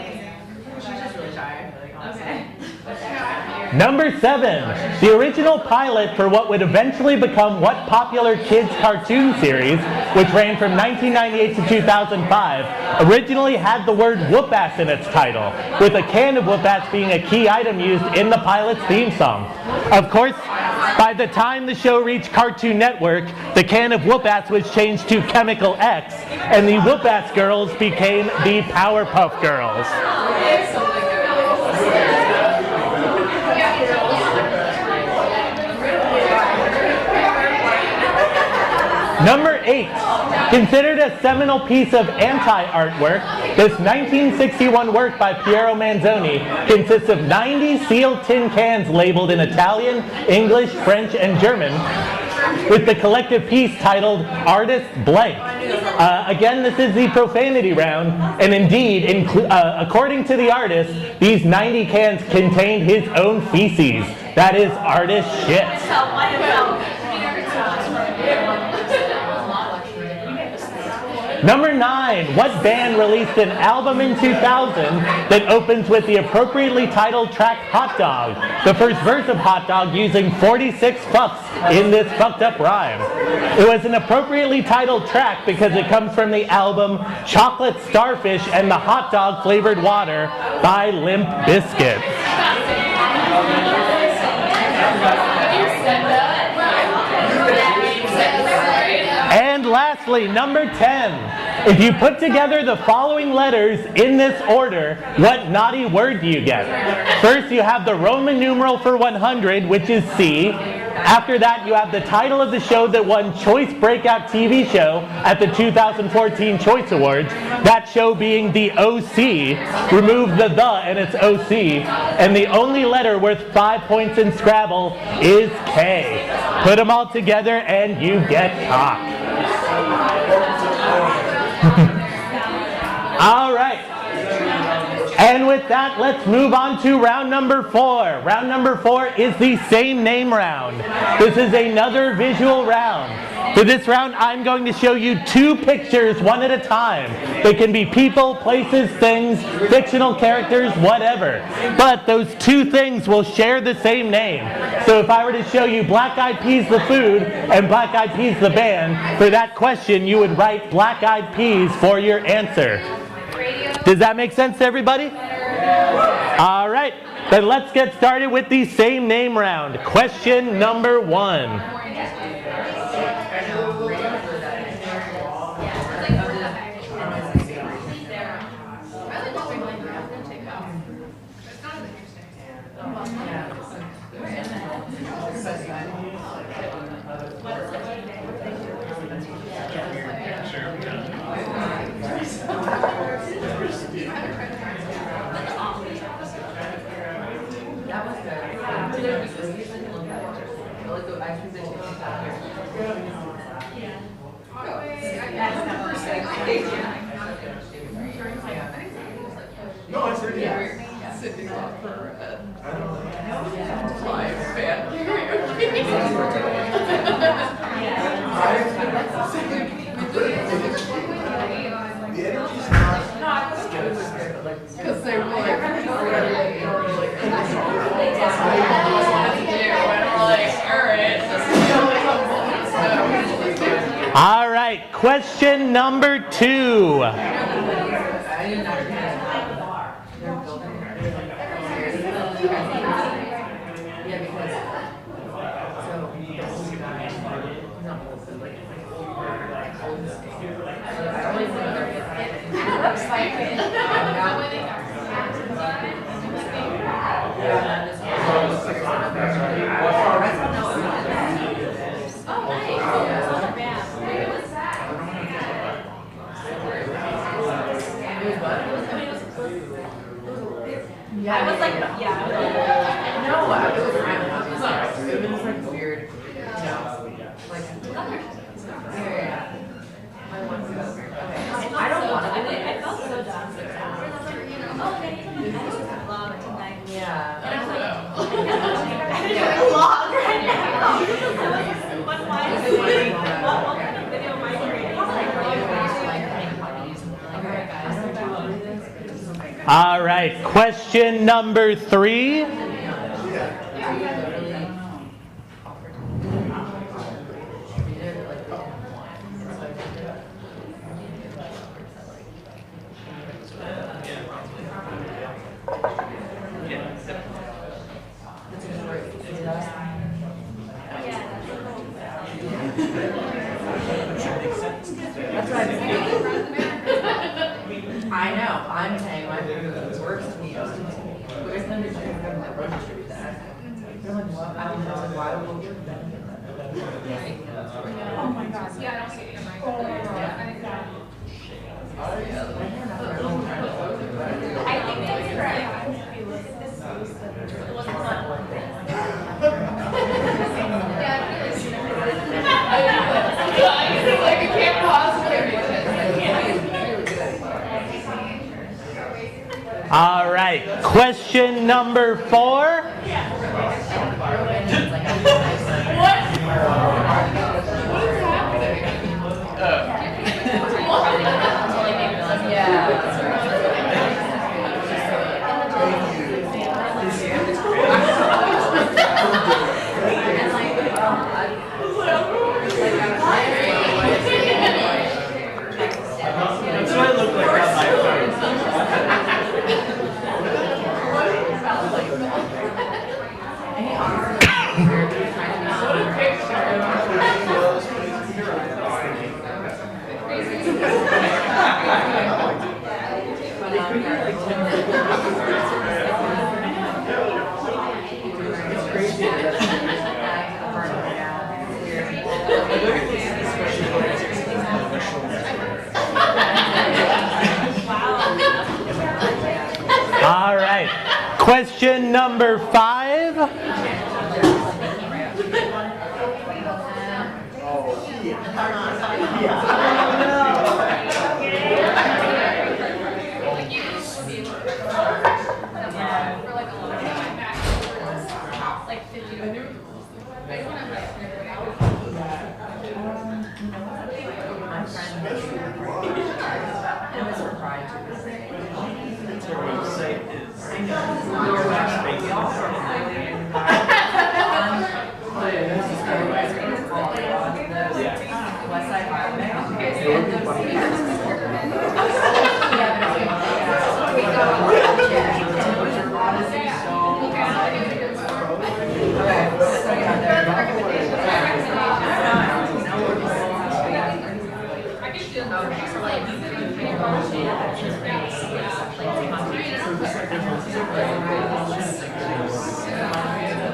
Number 7, the original pilot for what would eventually become What Popular Kids cartoon series, which ran from 1998 to 2005, originally had the word whoop-ass in its title, with a can of whoop-ass being a key item used in the pilot's theme song. Of course, by the time the show reached Cartoon Network, the can of whoop-ass was changed to Chemical X, and the whoop-ass girls became the Powerpuff Girls. Number 8, considered a seminal piece of anti-artwork, this 1961 work by Piero Manzoni consists of 90 sealed tin cans labeled in Italian, English, French, and German, with the collective piece titled Artist Blank. Again, this is the profanity round, and indeed, according to the artist, these 90 cans contained his own feces. That is artist shit. Number 9, what band released an album in 2000 that opens with the appropriately titled track Hot Dog? The first verse of Hot Dog using 46 fucks in this fucked up rhyme. It was an appropriately titled track because it comes from the album Chocolate Starfish and the Hot Dog Flavored Water by Limp Bizkit. And lastly, number 10. If you put together the following letters in this order, what naughty word do you get? First, you have the Roman numeral for 100, which is C. After that, you have the title of the show that won Choice Breakout TV Show at the 2014 Choice Awards, that show being the OC. Remove the and it's OC. And the only letter worth 5 points in Scrabble is K. Put them all together and you get cock. All right. And with that, let's move on to round number 4. Round number 4 is the same name round. This is another visual round. For this round, I'm going to show you 2 pictures one at a time. They can be people, places, things, fictional characters, whatever. But those 2 things will share the same name. So if I were to show you Black Eyed Peas the food and Black Eyed Peas the band, for that question, you would write Black Eyed Peas for your answer. Does that make sense to everybody? All right, then let's get started with the same name round. Question number 1. No, it's really Because they were All right, question number 2. Yeah, I was like, yeah. No, it was random. It was like weird. No, like, yeah. My one was weird. Okay. I don't want to. I felt so dumb. Yeah. And I was like, I'm doing a vlog right now. But why is it? What kind of video am I creating? Okay, guys. All right, question number 3. I know. I'm saying my food works to me. Where's the distribute that? They're like, what? I don't know. Why would we give them? Oh my god. Yeah, I don't think it's I think that's correct. If you look at this, it wasn't like I can't pause All right, question number 4. Question number 5.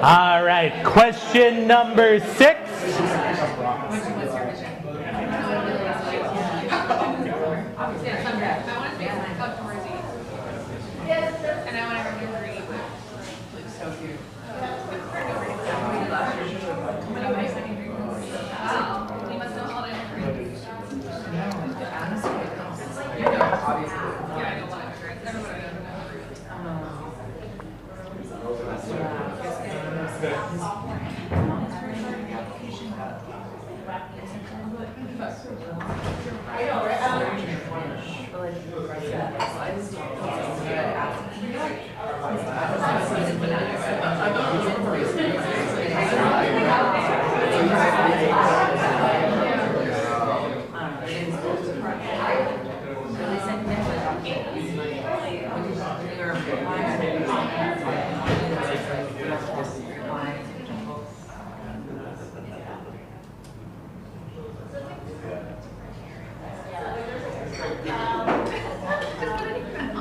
All right, question number 6.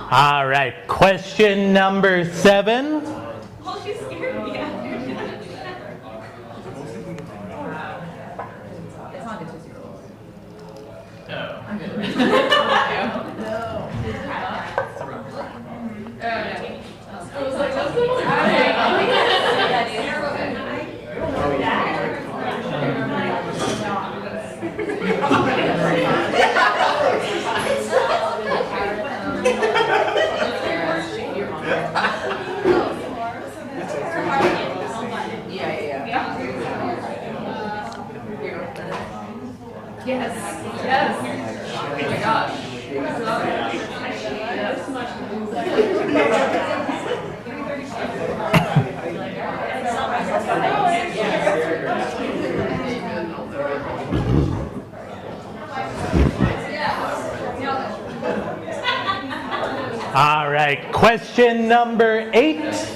All right, question number 7. Oh, she's scared me. It's not good to 2-year-olds. No. I'm good. I was like, that's Yes. Oh my gosh. All right, question number 8.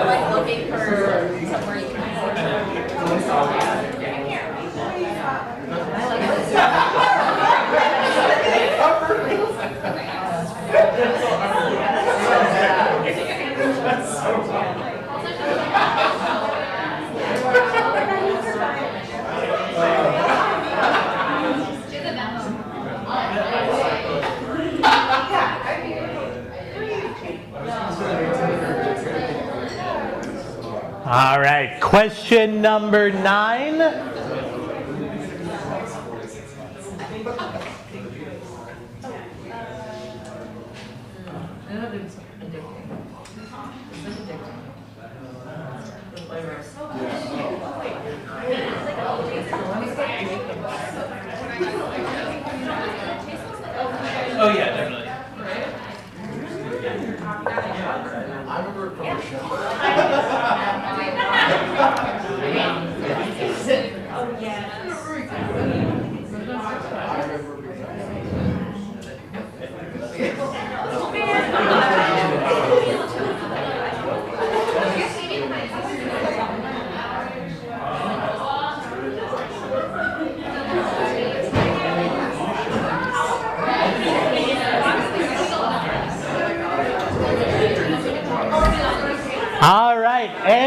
Like looking for somewhere you can All right, question number 9. Oh yeah, definitely. I remember it from the show. Oh, yes. I remember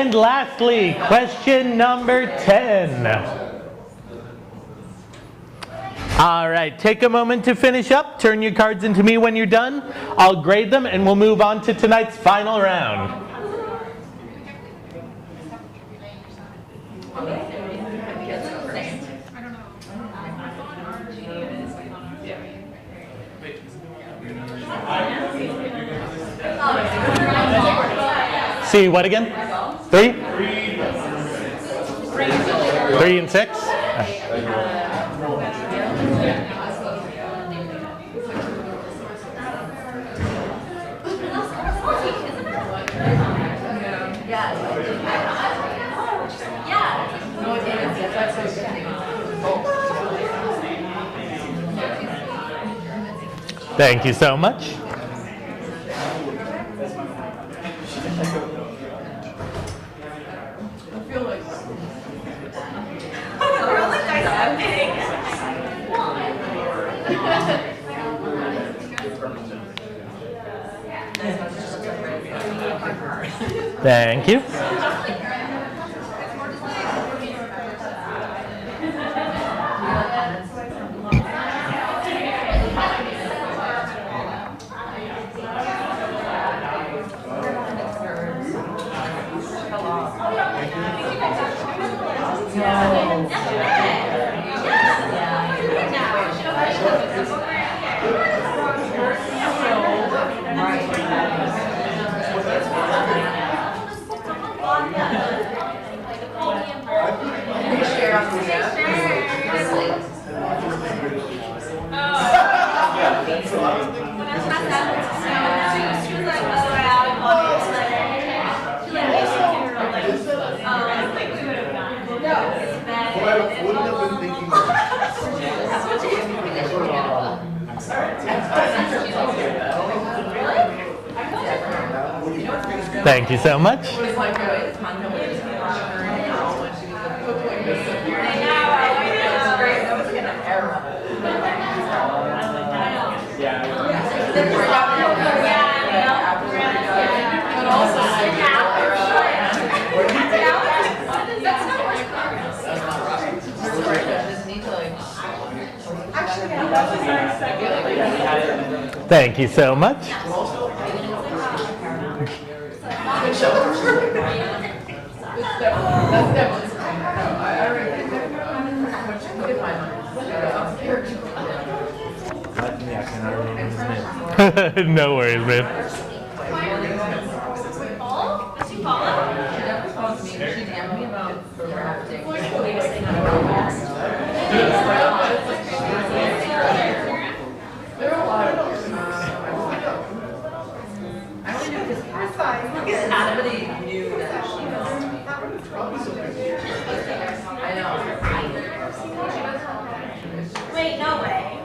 And lastly, question number 10. All right, take a moment to finish up. Turn your cards into me when you're done. I'll grade them and we'll move on to tonight's final round. See what again? 3? 3 and 6? Thank you so much. Thank you. Thank you so much. Thank you so much. No worries, man. Wait, no way.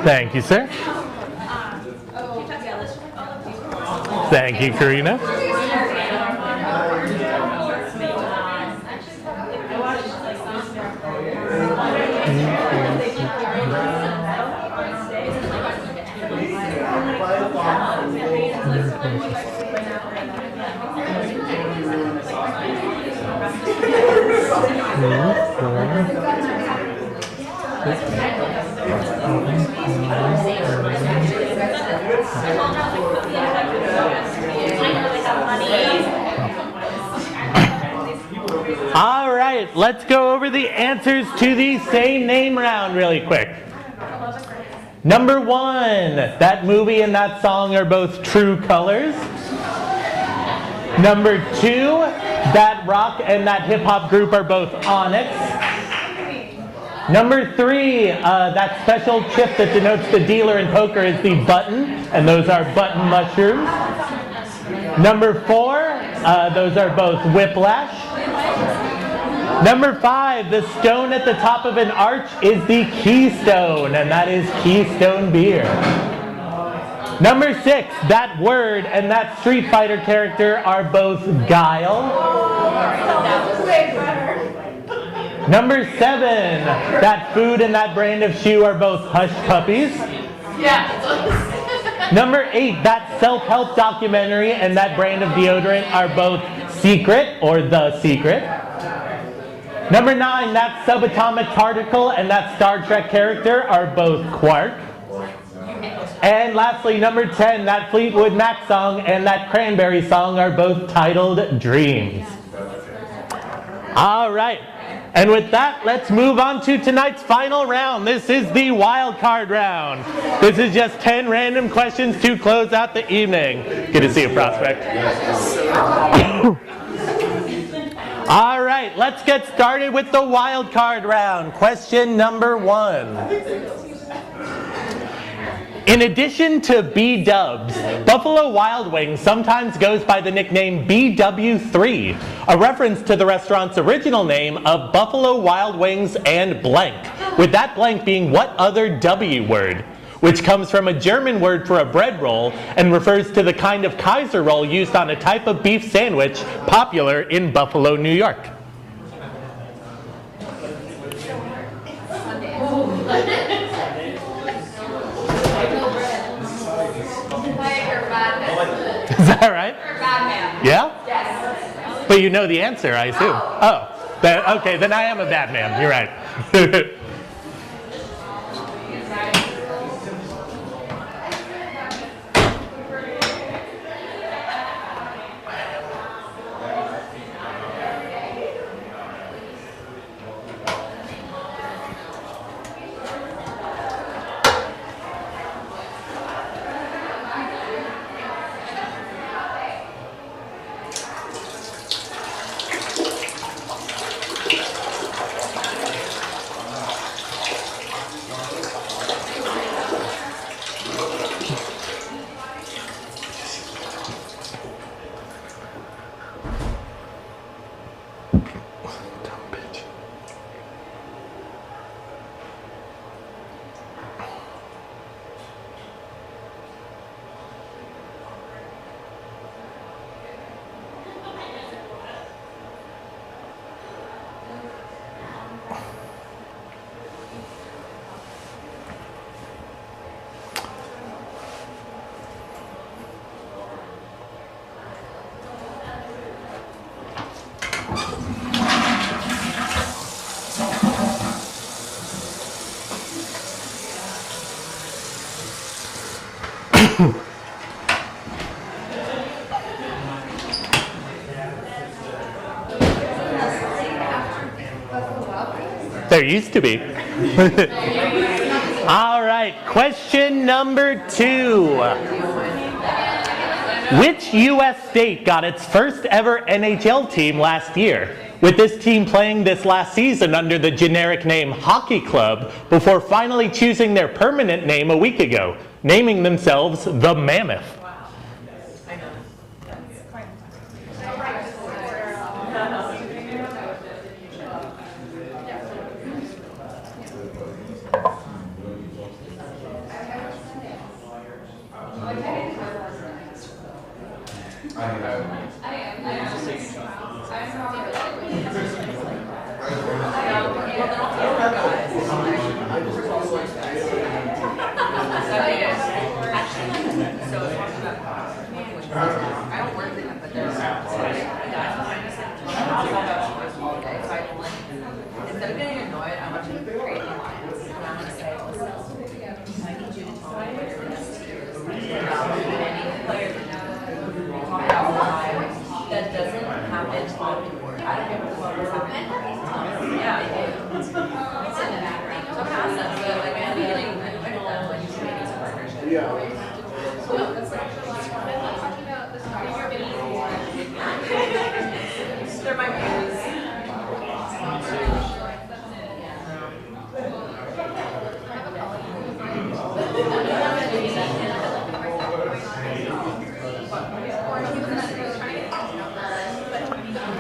Thank you, sir. Thank you, Karina. All right, let's go over the answers to the same name round really quick. Number 1, that movie and that song are both True Colors. Number 2, that rock and that hip hop group are both Onyx. Number 3, that special chip that denotes the dealer in poker is the button, and those are button mushrooms. Number 4, those are both Whiplash. Number 5, the stone at the top of an arch is the keystone, and that is Keystone beer. Number 6, that word and that Street Fighter character are both Guile. Number 7, that food and that brand of shoe are both Hush Puppies. Number 8, that self-help documentary and that brand of deodorant are both Secret or The Secret. Number 9, that subatomic particle and that Star Trek character are both Quark. And lastly, number 10, that Fleetwood Mac song and that Cranberry song are both titled Dreams. All right. And with that, let's move on to tonight's final round. This is the wild card round. This is just 10 random questions to close out the evening. Good to see you, Prospect. All right, let's get started with the wild card round. Question number 1. In addition to B-dubs, Buffalo Wild Wings sometimes goes by the nickname BW3, a reference to the restaurant's original name of Buffalo Wild Wings and blank, with that blank being what other W word, which comes from a German word for a bread roll and refers to the kind of Kaiser roll used on a type of beef sandwich popular in Buffalo, New York. Is that right? Yeah? Yes. But you know the answer, I assume. Oh. Okay, then I am a bad man. You're right. There used to be. All right, question number 2. Which U.S. state got its first ever NHL team last year? With this team playing this last season under the generic name Hockey Club before finally choosing their permanent name a week ago, naming themselves the Mammoth.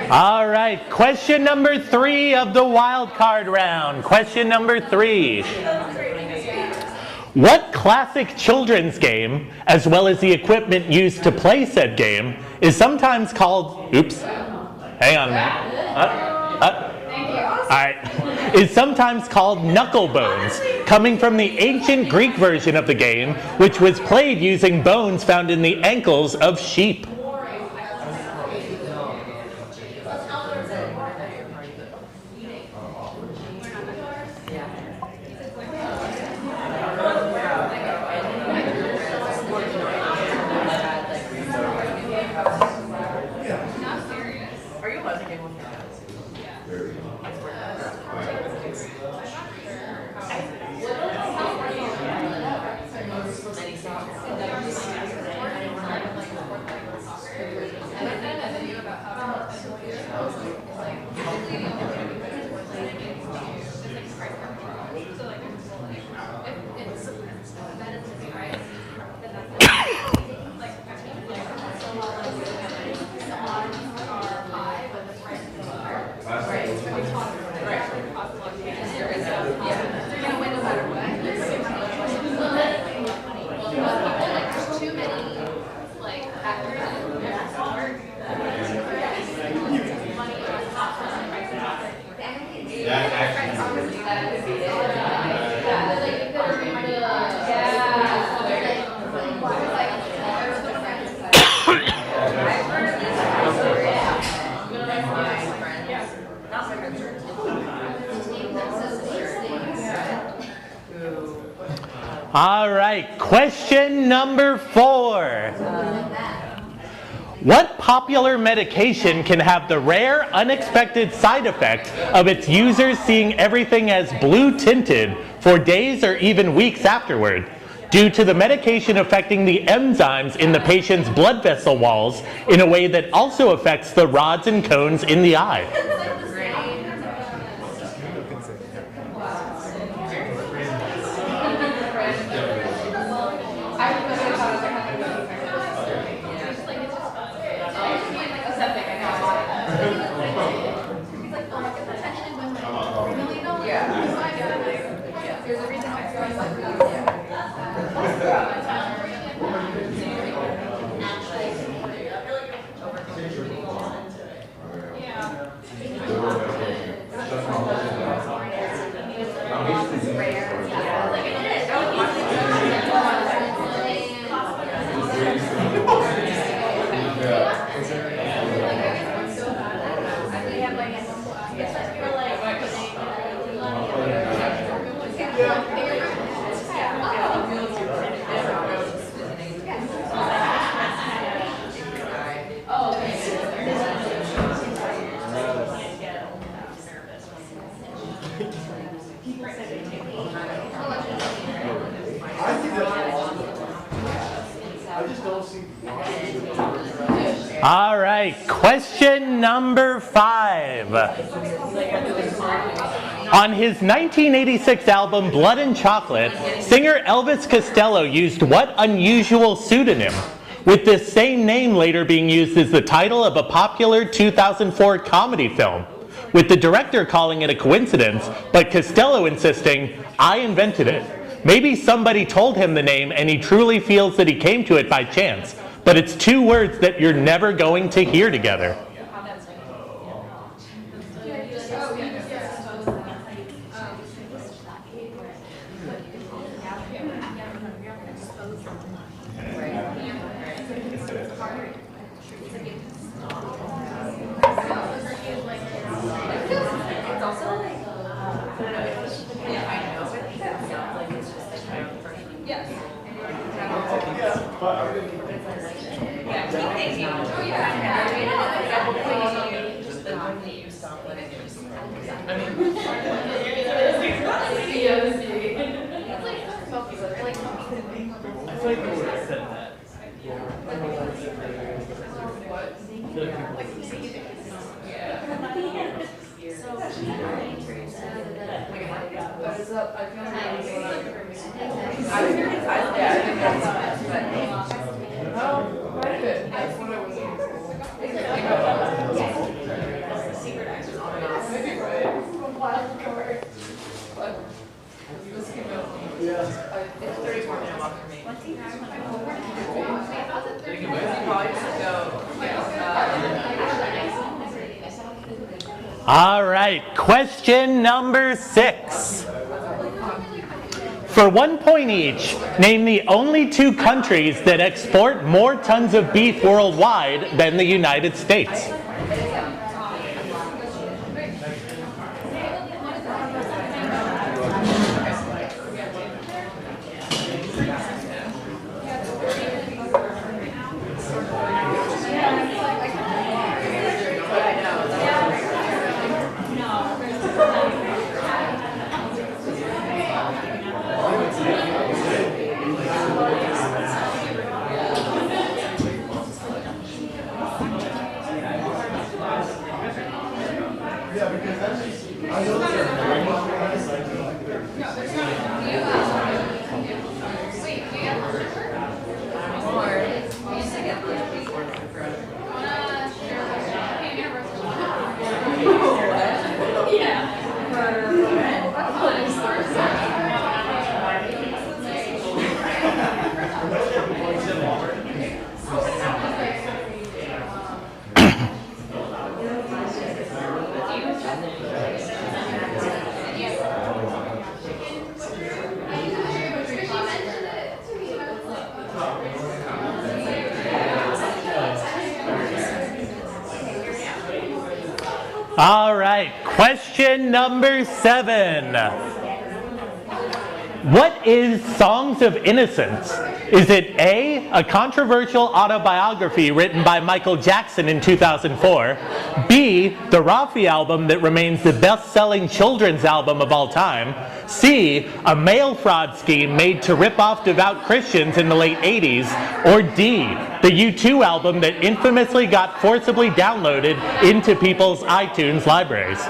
All right. right, question number 3 of the wild card round. Question number 3. What classic children's game, as well as the equipment used to play said game, is sometimes called, oops, hang on a minute. All right, is sometimes called knuckle bones, coming from the ancient Greek version of the game, which was played using bones found in the ankles of sheep. All right, question number 4. What popular medication can have the rare, unexpected side effect of its users seeing everything as blue tinted for days or even weeks afterward, due to the medication affecting the enzymes in the patient's blood vessel walls in a way that also affects the rods and cones in the eye? All right, question number 5. On his 1986 album Blood and Chocolate, singer Elvis Costello used what unusual pseudonym, with this same name later being used as the title of a popular 2004 comedy film, with the director calling it a coincidence, but Costello insisting, "I invented it. Maybe somebody told him the name and he truly feels that he came to it by chance, but it's 2 words that you're never going to hear together." It's 34-minute walk for me. Probably just go. All right, question number 6. For 1 point each, name the only 2 countries that export more tons of beef worldwide than the United States. All right, question number 7. What is Songs of Innocence? Is it A, a controversial autobiography written by Michael Jackson in 2004, B, the Rafi album that remains the best-selling children's album of all time, C, a mail fraud scheme made to rip off devout Christians in the late 80s, or D, the U2 album that infamously got forcibly downloaded into people's iTunes libraries?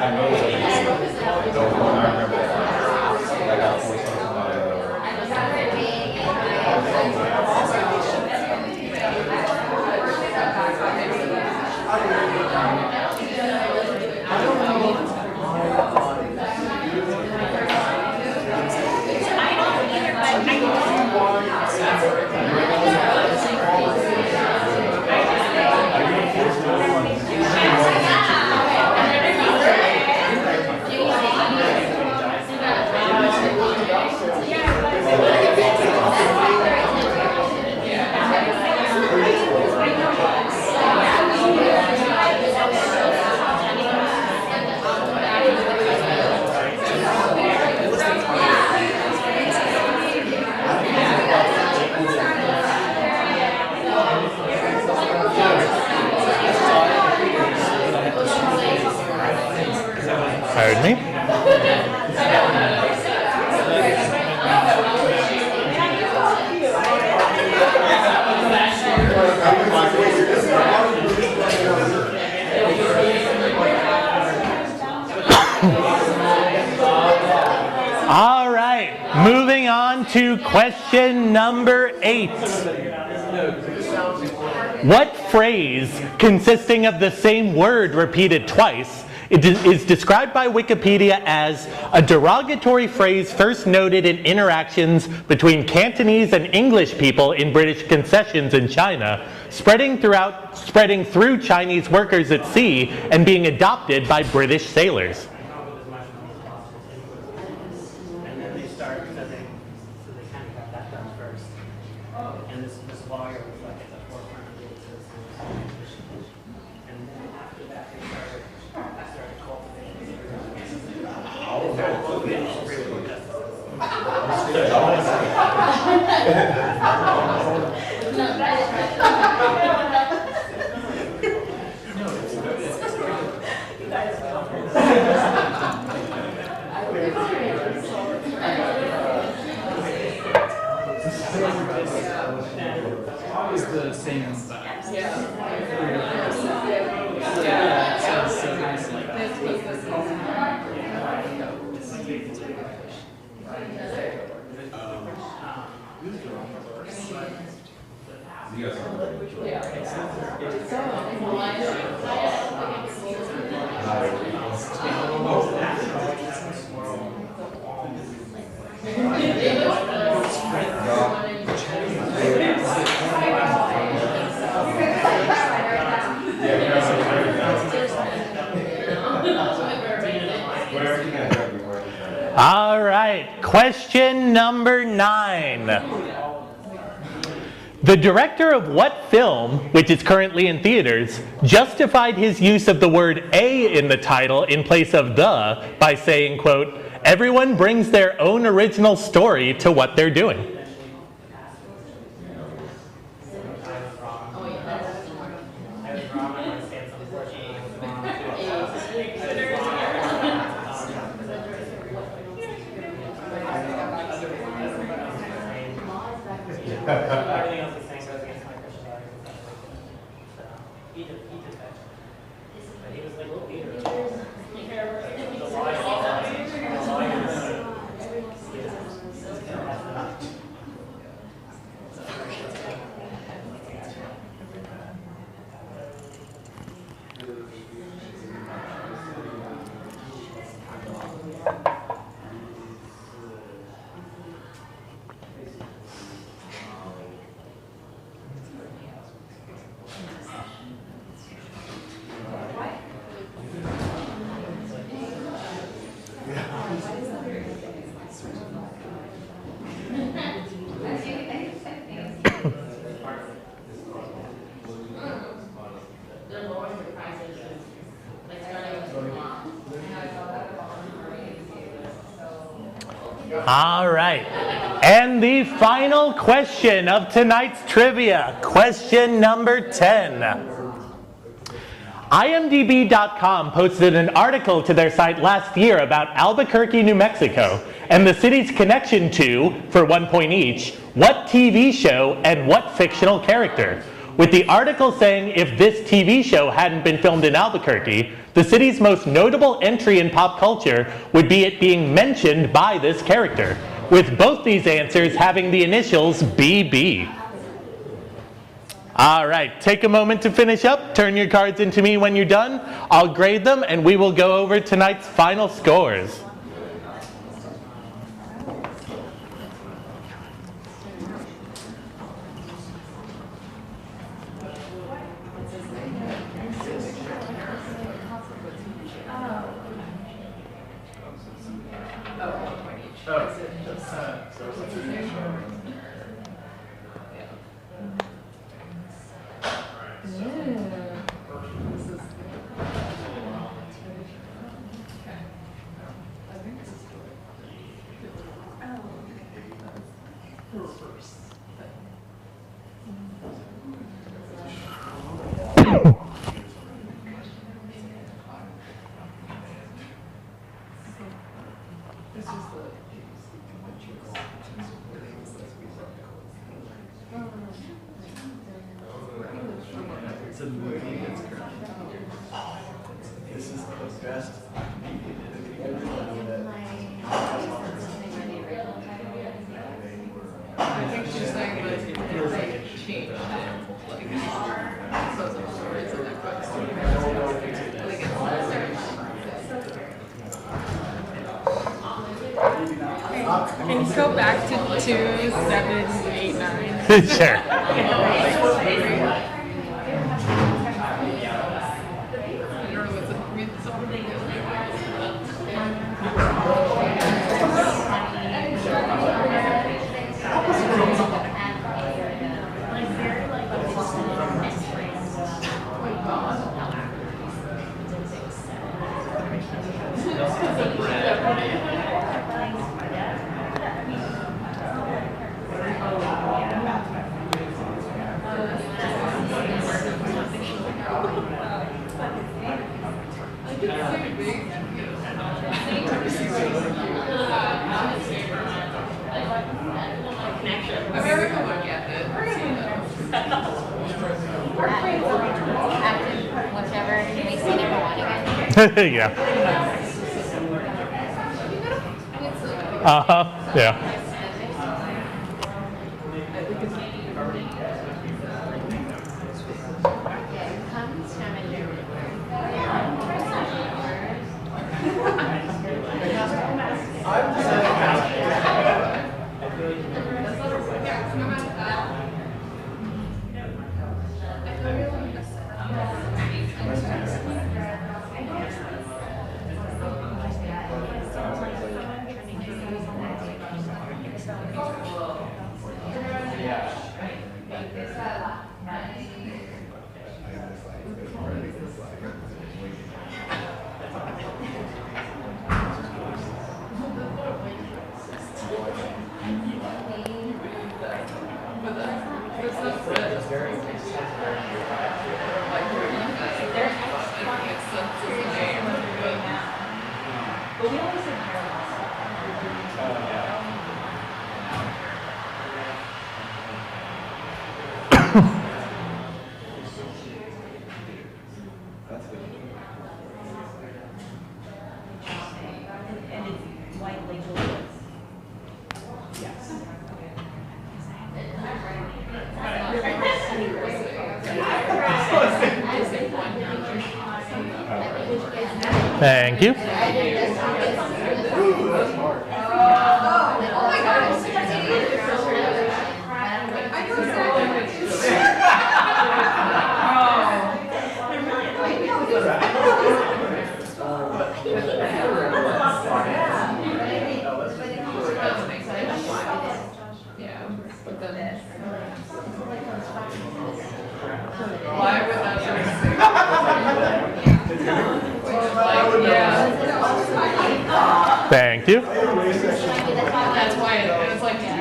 Pardon me? All right, moving on to question number 8. What phrase consisting of the same word repeated twice is described by Wikipedia as a derogatory phrase first noted in interactions between Cantonese and English people in British concessions in China, spreading through Chinese workers at sea and being adopted by British sailors? And then they start, so they kind of got that done first. And this lawyer was like at the forefront of it. And then after that, they started cultivating. Always the same style. So nice like Yeah. All right, question number 9. The director of what film, which is currently in theaters, justified his use of the word "a" in the title in place of "the" by saying, quote, "Everyone brings their own original story to what they're doing." Everything else he's saying goes against my Christian values. So he did that. But he was like, "Look, Peter." The All right. And the final question of tonight's trivia, question number 10. IMDb.com posted an article to their site last year about Albuquerque, New Mexico, and the city's connection to, for 1 point each, what TV show and what fictional character. With the article saying if this TV show hadn't been filmed in Albuquerque, the city's most notable entry in pop culture would be it being mentioned by this character, with both these answers having the initials BB. All right, take a moment to finish up. Turn your cards into me when you're done. I'll grade them, and we will go over tonight's final scores. Can you go back to 2, 7, 8, 9? Sure. Whichever makes me never want again. Yeah. Uh-huh. Yeah. Thank you. Thank you. That's why it was like, that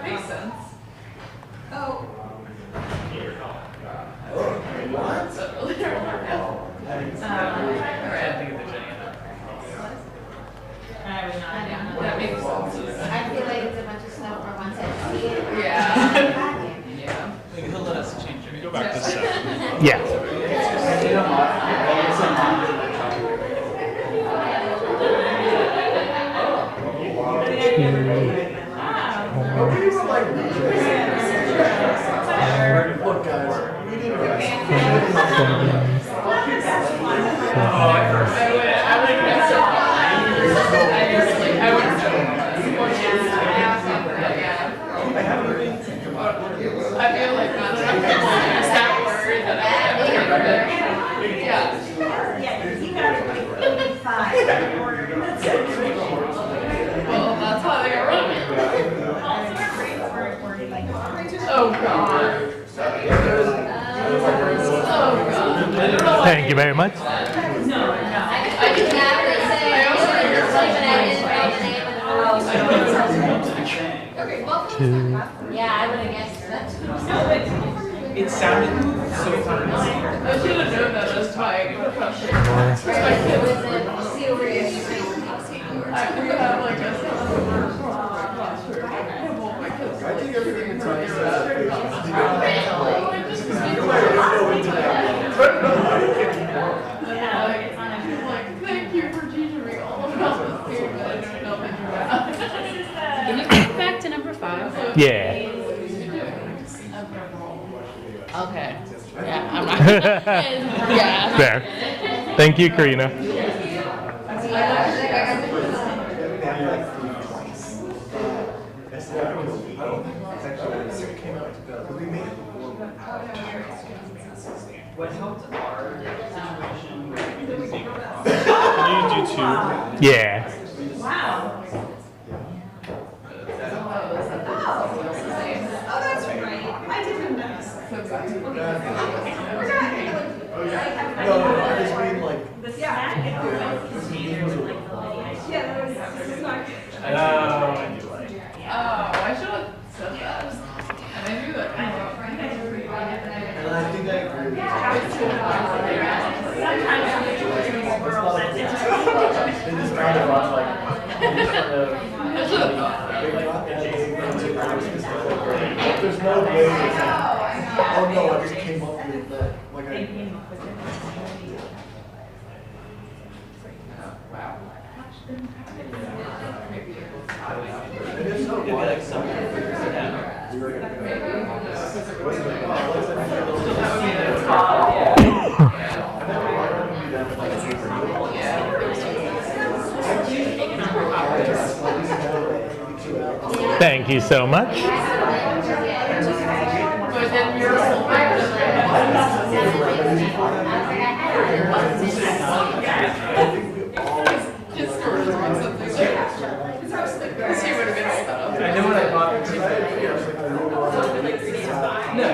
makes sense. That makes sense. I feel like it's a bunch of stuff for one side to see it. Yeah. Yeah. He'll let us change it. Go back to 7. Yeah. Look, guys, we didn't I feel like that's that word that I well, that's how they run it. Oh God. Oh God. Thank you very much. I just Yeah, I would have guessed that. It sounded so fun. I should have known that as my profession. We have like a I think everything is right. Thank you for teaching me all about this food that I don't know anything about. Can you go back to number 5? Yeah. Okay. Yeah, I'm not. Yeah. There. Thank you, Karina. What helped our situation was we didn't make a problem. Can you do 2? Yeah. No, I just mean like. I should have said that. And I knew that. And I think I agree. They just kind of are like. I should have thought that. There's no way. Oh no, I just came up with that. Like I. It is so Like something. Thank you so much. But then your whole his story was something. She would have been all that up. I know when I bought it. No.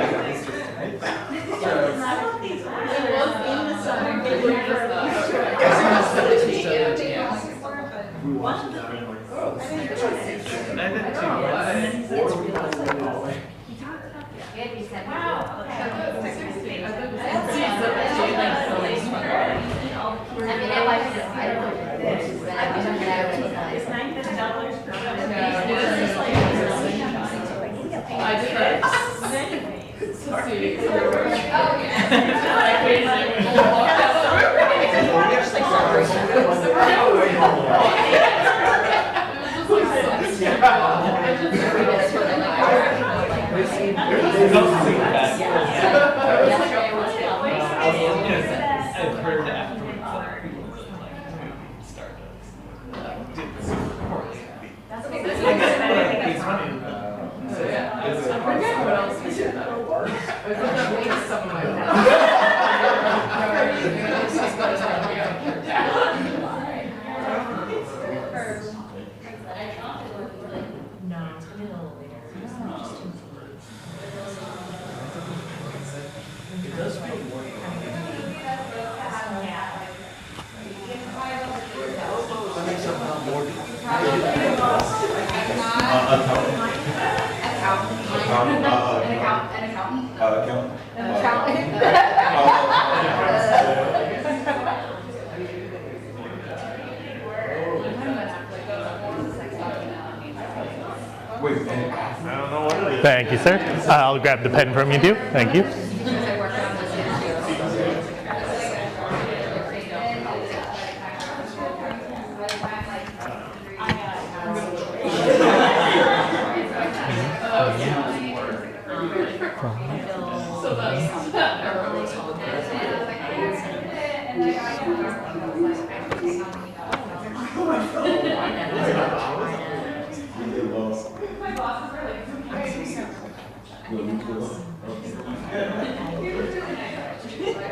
I've heard afterwards that people really like Stardust. Did this poorly. Thank you, sir. I'll grab the pen from you, too. Thank you.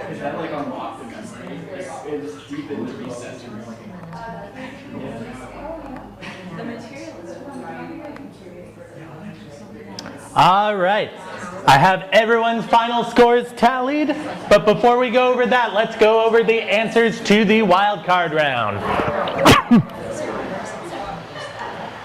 Is that like unlocked in memory? It's deep in the recess and you're like, All right. I have everyone's final scores tallied, but before we go over that, let's go over the answers to the wild card round.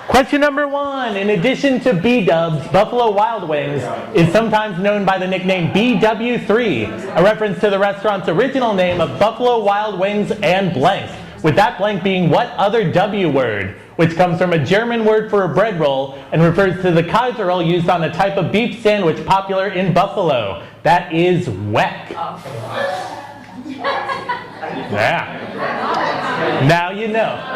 Question number 1. In addition to B-dubs, Buffalo Wild Wings is sometimes known by the nickname BW3, a reference to the restaurant's original name of Buffalo Wild Wings and blank, with that blank being what other W word, which comes from a German word for a bread roll and refers to the Kaiser roll used on a type of beef sandwich popular in Buffalo. That is Weck. Yeah. Now you know.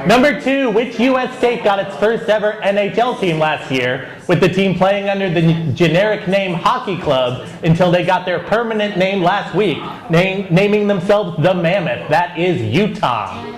Number 2, which U.S. state got its first ever NHL team last year, with the team playing under the generic name Hockey Club until they got their permanent name last week, naming themselves the Mammoth? That is Utah.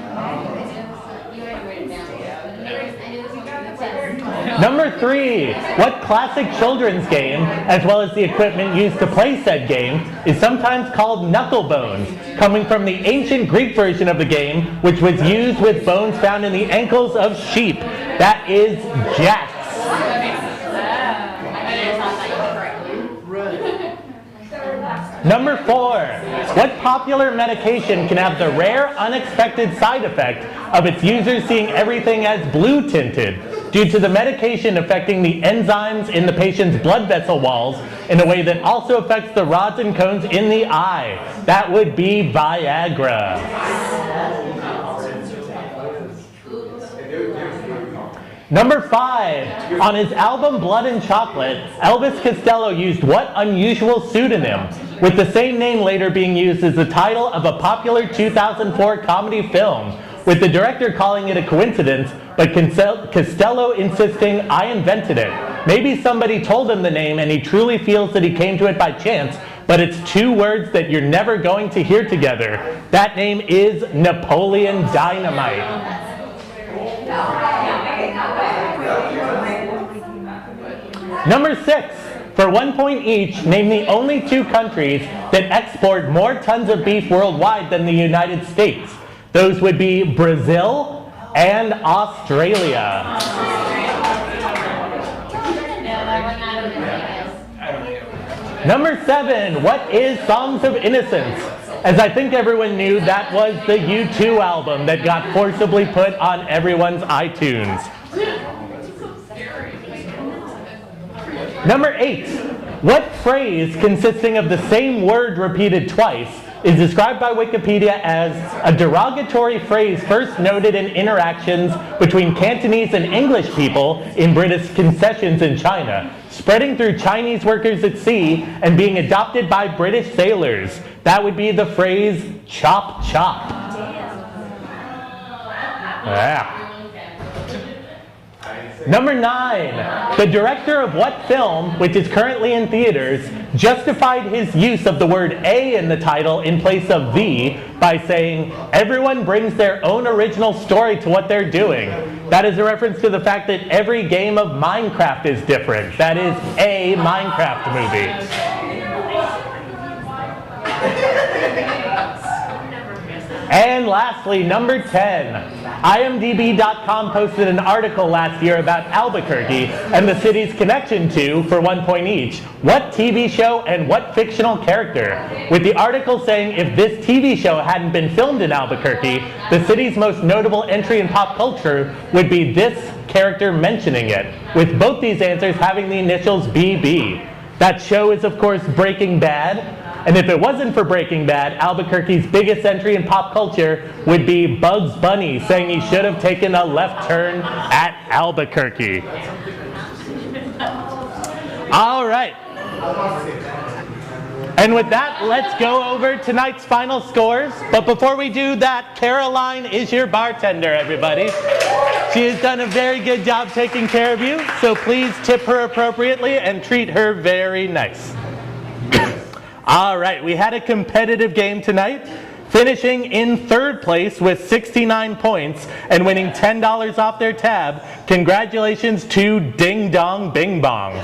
Number 3, what classic children's game, as well as the equipment used to play said game, is sometimes called knuckle bones, coming from the ancient Greek version of the game, which was used with bones found in the ankles of sheep? That is jacks. Number 4, what popular medication can have the rare, unexpected side effect of its users seeing everything as blue tinted, due to the medication affecting the enzymes in the patient's blood vessel walls in a way that also affects the rods and cones in the eye? That would be Viagra. Number 5, on his album Blood and Chocolate, Elvis Costello used what unusual pseudonym, with the same name later being used as the title of a popular 2004 comedy film, with the director calling it a coincidence, but Costello insisting, "I invented it. Maybe somebody told him the name and he truly feels that he came to it by chance, but it's two words that you're never going to hear together. That name is Napoleon Dynamite. Number 6, for 1 point each, name the only two countries that export more tons of beef worldwide than the United States. Those would be Brazil and Australia. Number 7, what is Songs of Innocence? As I think everyone knew, that was the U2 album that got forcibly put on everyone's iTunes. Number 8, what phrase consisting of the same word repeated twice is described by Wikipedia as a derogatory phrase first noted in interactions between Cantonese and English people in British concessions in China, spreading through Chinese workers at sea and being adopted by British sailors? That would be the phrase chop chop. Yeah. Number 9, the director of what film, which is currently in theaters, justified his use of the word "a" in the title in place of "the" by saying, "Everyone brings their own original story to what they're doing." That is a reference to the fact that every game of Minecraft is different. That is a Minecraft movie. And lastly, number 10. IMDb.com posted an article last year about Albuquerque and the city's connection to, for 1 point each, what TV show and what fictional character. With the article saying if this TV show hadn't been filmed in Albuquerque, the city's most notable entry in pop culture would be this character mentioning it, with both these answers having the initials BB. That show is, of course, Breaking Bad. And if it wasn't for Breaking Bad, Albuquerque's biggest entry in pop culture would be Bugs Bunny saying he should have taken a left turn at Albuquerque. All right. And with that, let's go over tonight's final scores. But before we do that, Caroline is your bartender, everybody. She has done a very good job taking care of you, so please tip her appropriately and treat her very nice. All right, we had a competitive game tonight, finishing in 3rd place with 69 points and winning $10 off their tab. Congratulations to Ding Dong Bing Bong.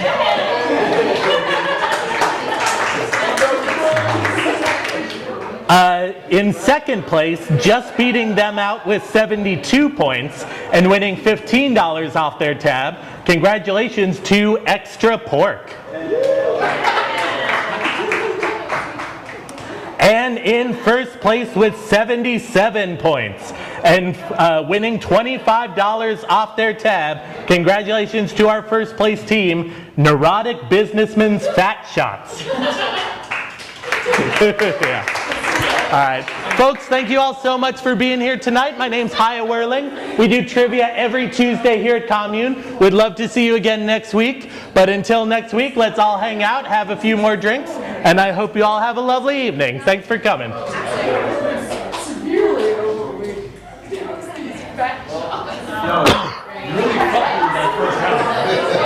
In 2nd place, just beating them out with 72 points and winning $15 off their tab. Congratulations to Extra Pork. And in 1st place with 77 points and winning $25 off their tab. Congratulations to our 1st place team, Neurotic Businessman's Fat Shots. Yeah. All right. Folks, thank you all so much for being here tonight. My name's Haya Whirling. We do trivia every Tuesday here at Commune. We'd love to see you again next week. But until next week, let's all hang out, have a few more drinks, and I hope you all have a lovely evening. Thanks for coming.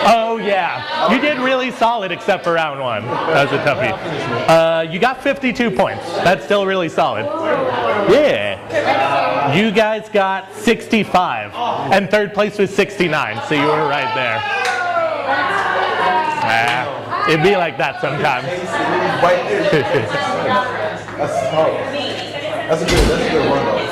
Oh yeah, you did really solid except for round 1. That was a toughie. You got 52 points. That's still really solid. Yeah. You guys got 65, and 3rd place was 69, so you were right there. It'd be like that sometimes. That's a good one though.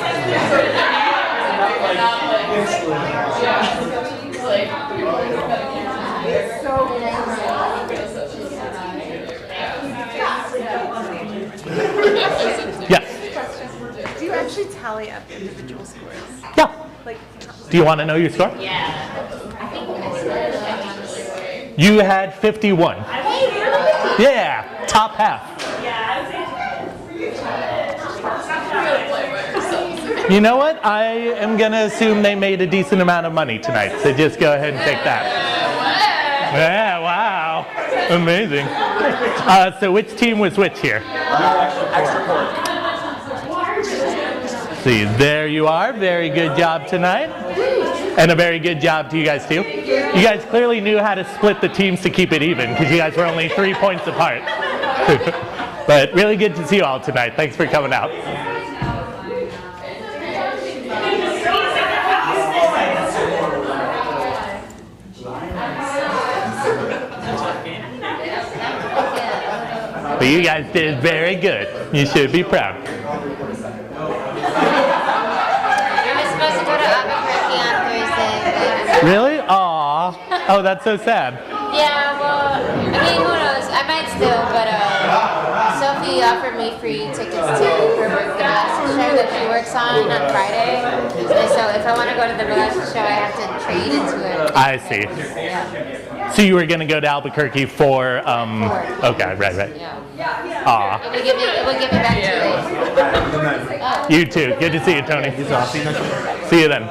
Yes. Do you actually tally up individual scores? Yeah. Like, Do you want to know your score? Yeah. You had 51. Yeah, top half. You know what? I am going to assume they made a decent amount of money tonight, so just go ahead and take that. Yeah, wow. Amazing. So which team was which here? See, there you are. Very good job tonight. And a very good job to you guys too. You guys clearly knew how to split the teams to keep it even because you guys were only 3 points apart. But really good to see you all tonight. Thanks for coming out. But you guys did very good. You should be proud. I was supposed to go to Albuquerque on Thursday. Really? Aw. Oh, that's so sad. Yeah, well, I mean, who knows? I might still, but Sophie offered me free tickets to her burlesque show that she works on Friday. And so if I want to go to the burlesque show, I have to trade into it. I see. Yeah. So you were going to go to Albuquerque for, okay, right. Yeah. Aw. It would give me back 2 days. You too. Good to see you, Tony. He's off. See you then.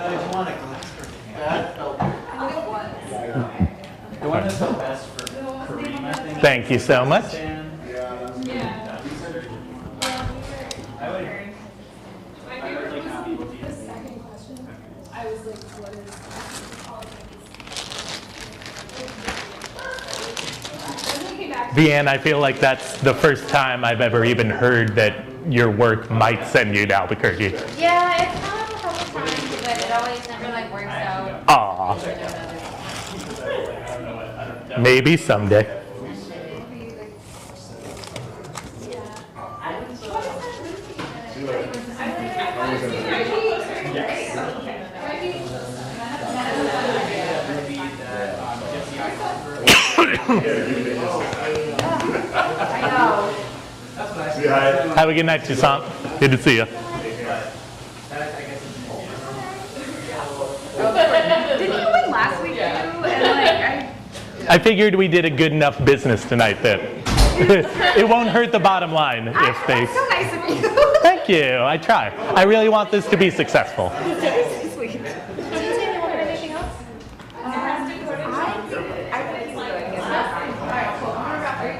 The one that's the best for Kareem, I think. Thank you so much. Deanne, I feel like that's the first time I've ever even heard that your work might send you to Albuquerque. Yeah, it's come up a couple times, but it always never works out. Aw. Maybe someday. Have a good night, Toussaint. Good to see you. Did you win last week too? And I figured we did a good enough business tonight that it won't hurt the bottom line if they. that's so nice of you. Thank you. I try. I really want this to be successful. Sweet. Did you say you wanted anything else? I think he's good. Okay, cool. I'm gonna wrap it.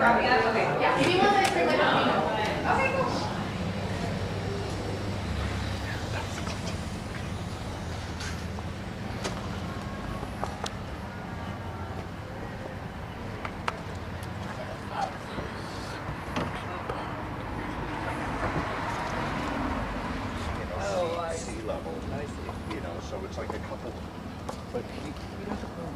Okay. Yeah. If you want that, bring it up. Okay, cool. Sea level, so it's like a couple, but he doesn't know.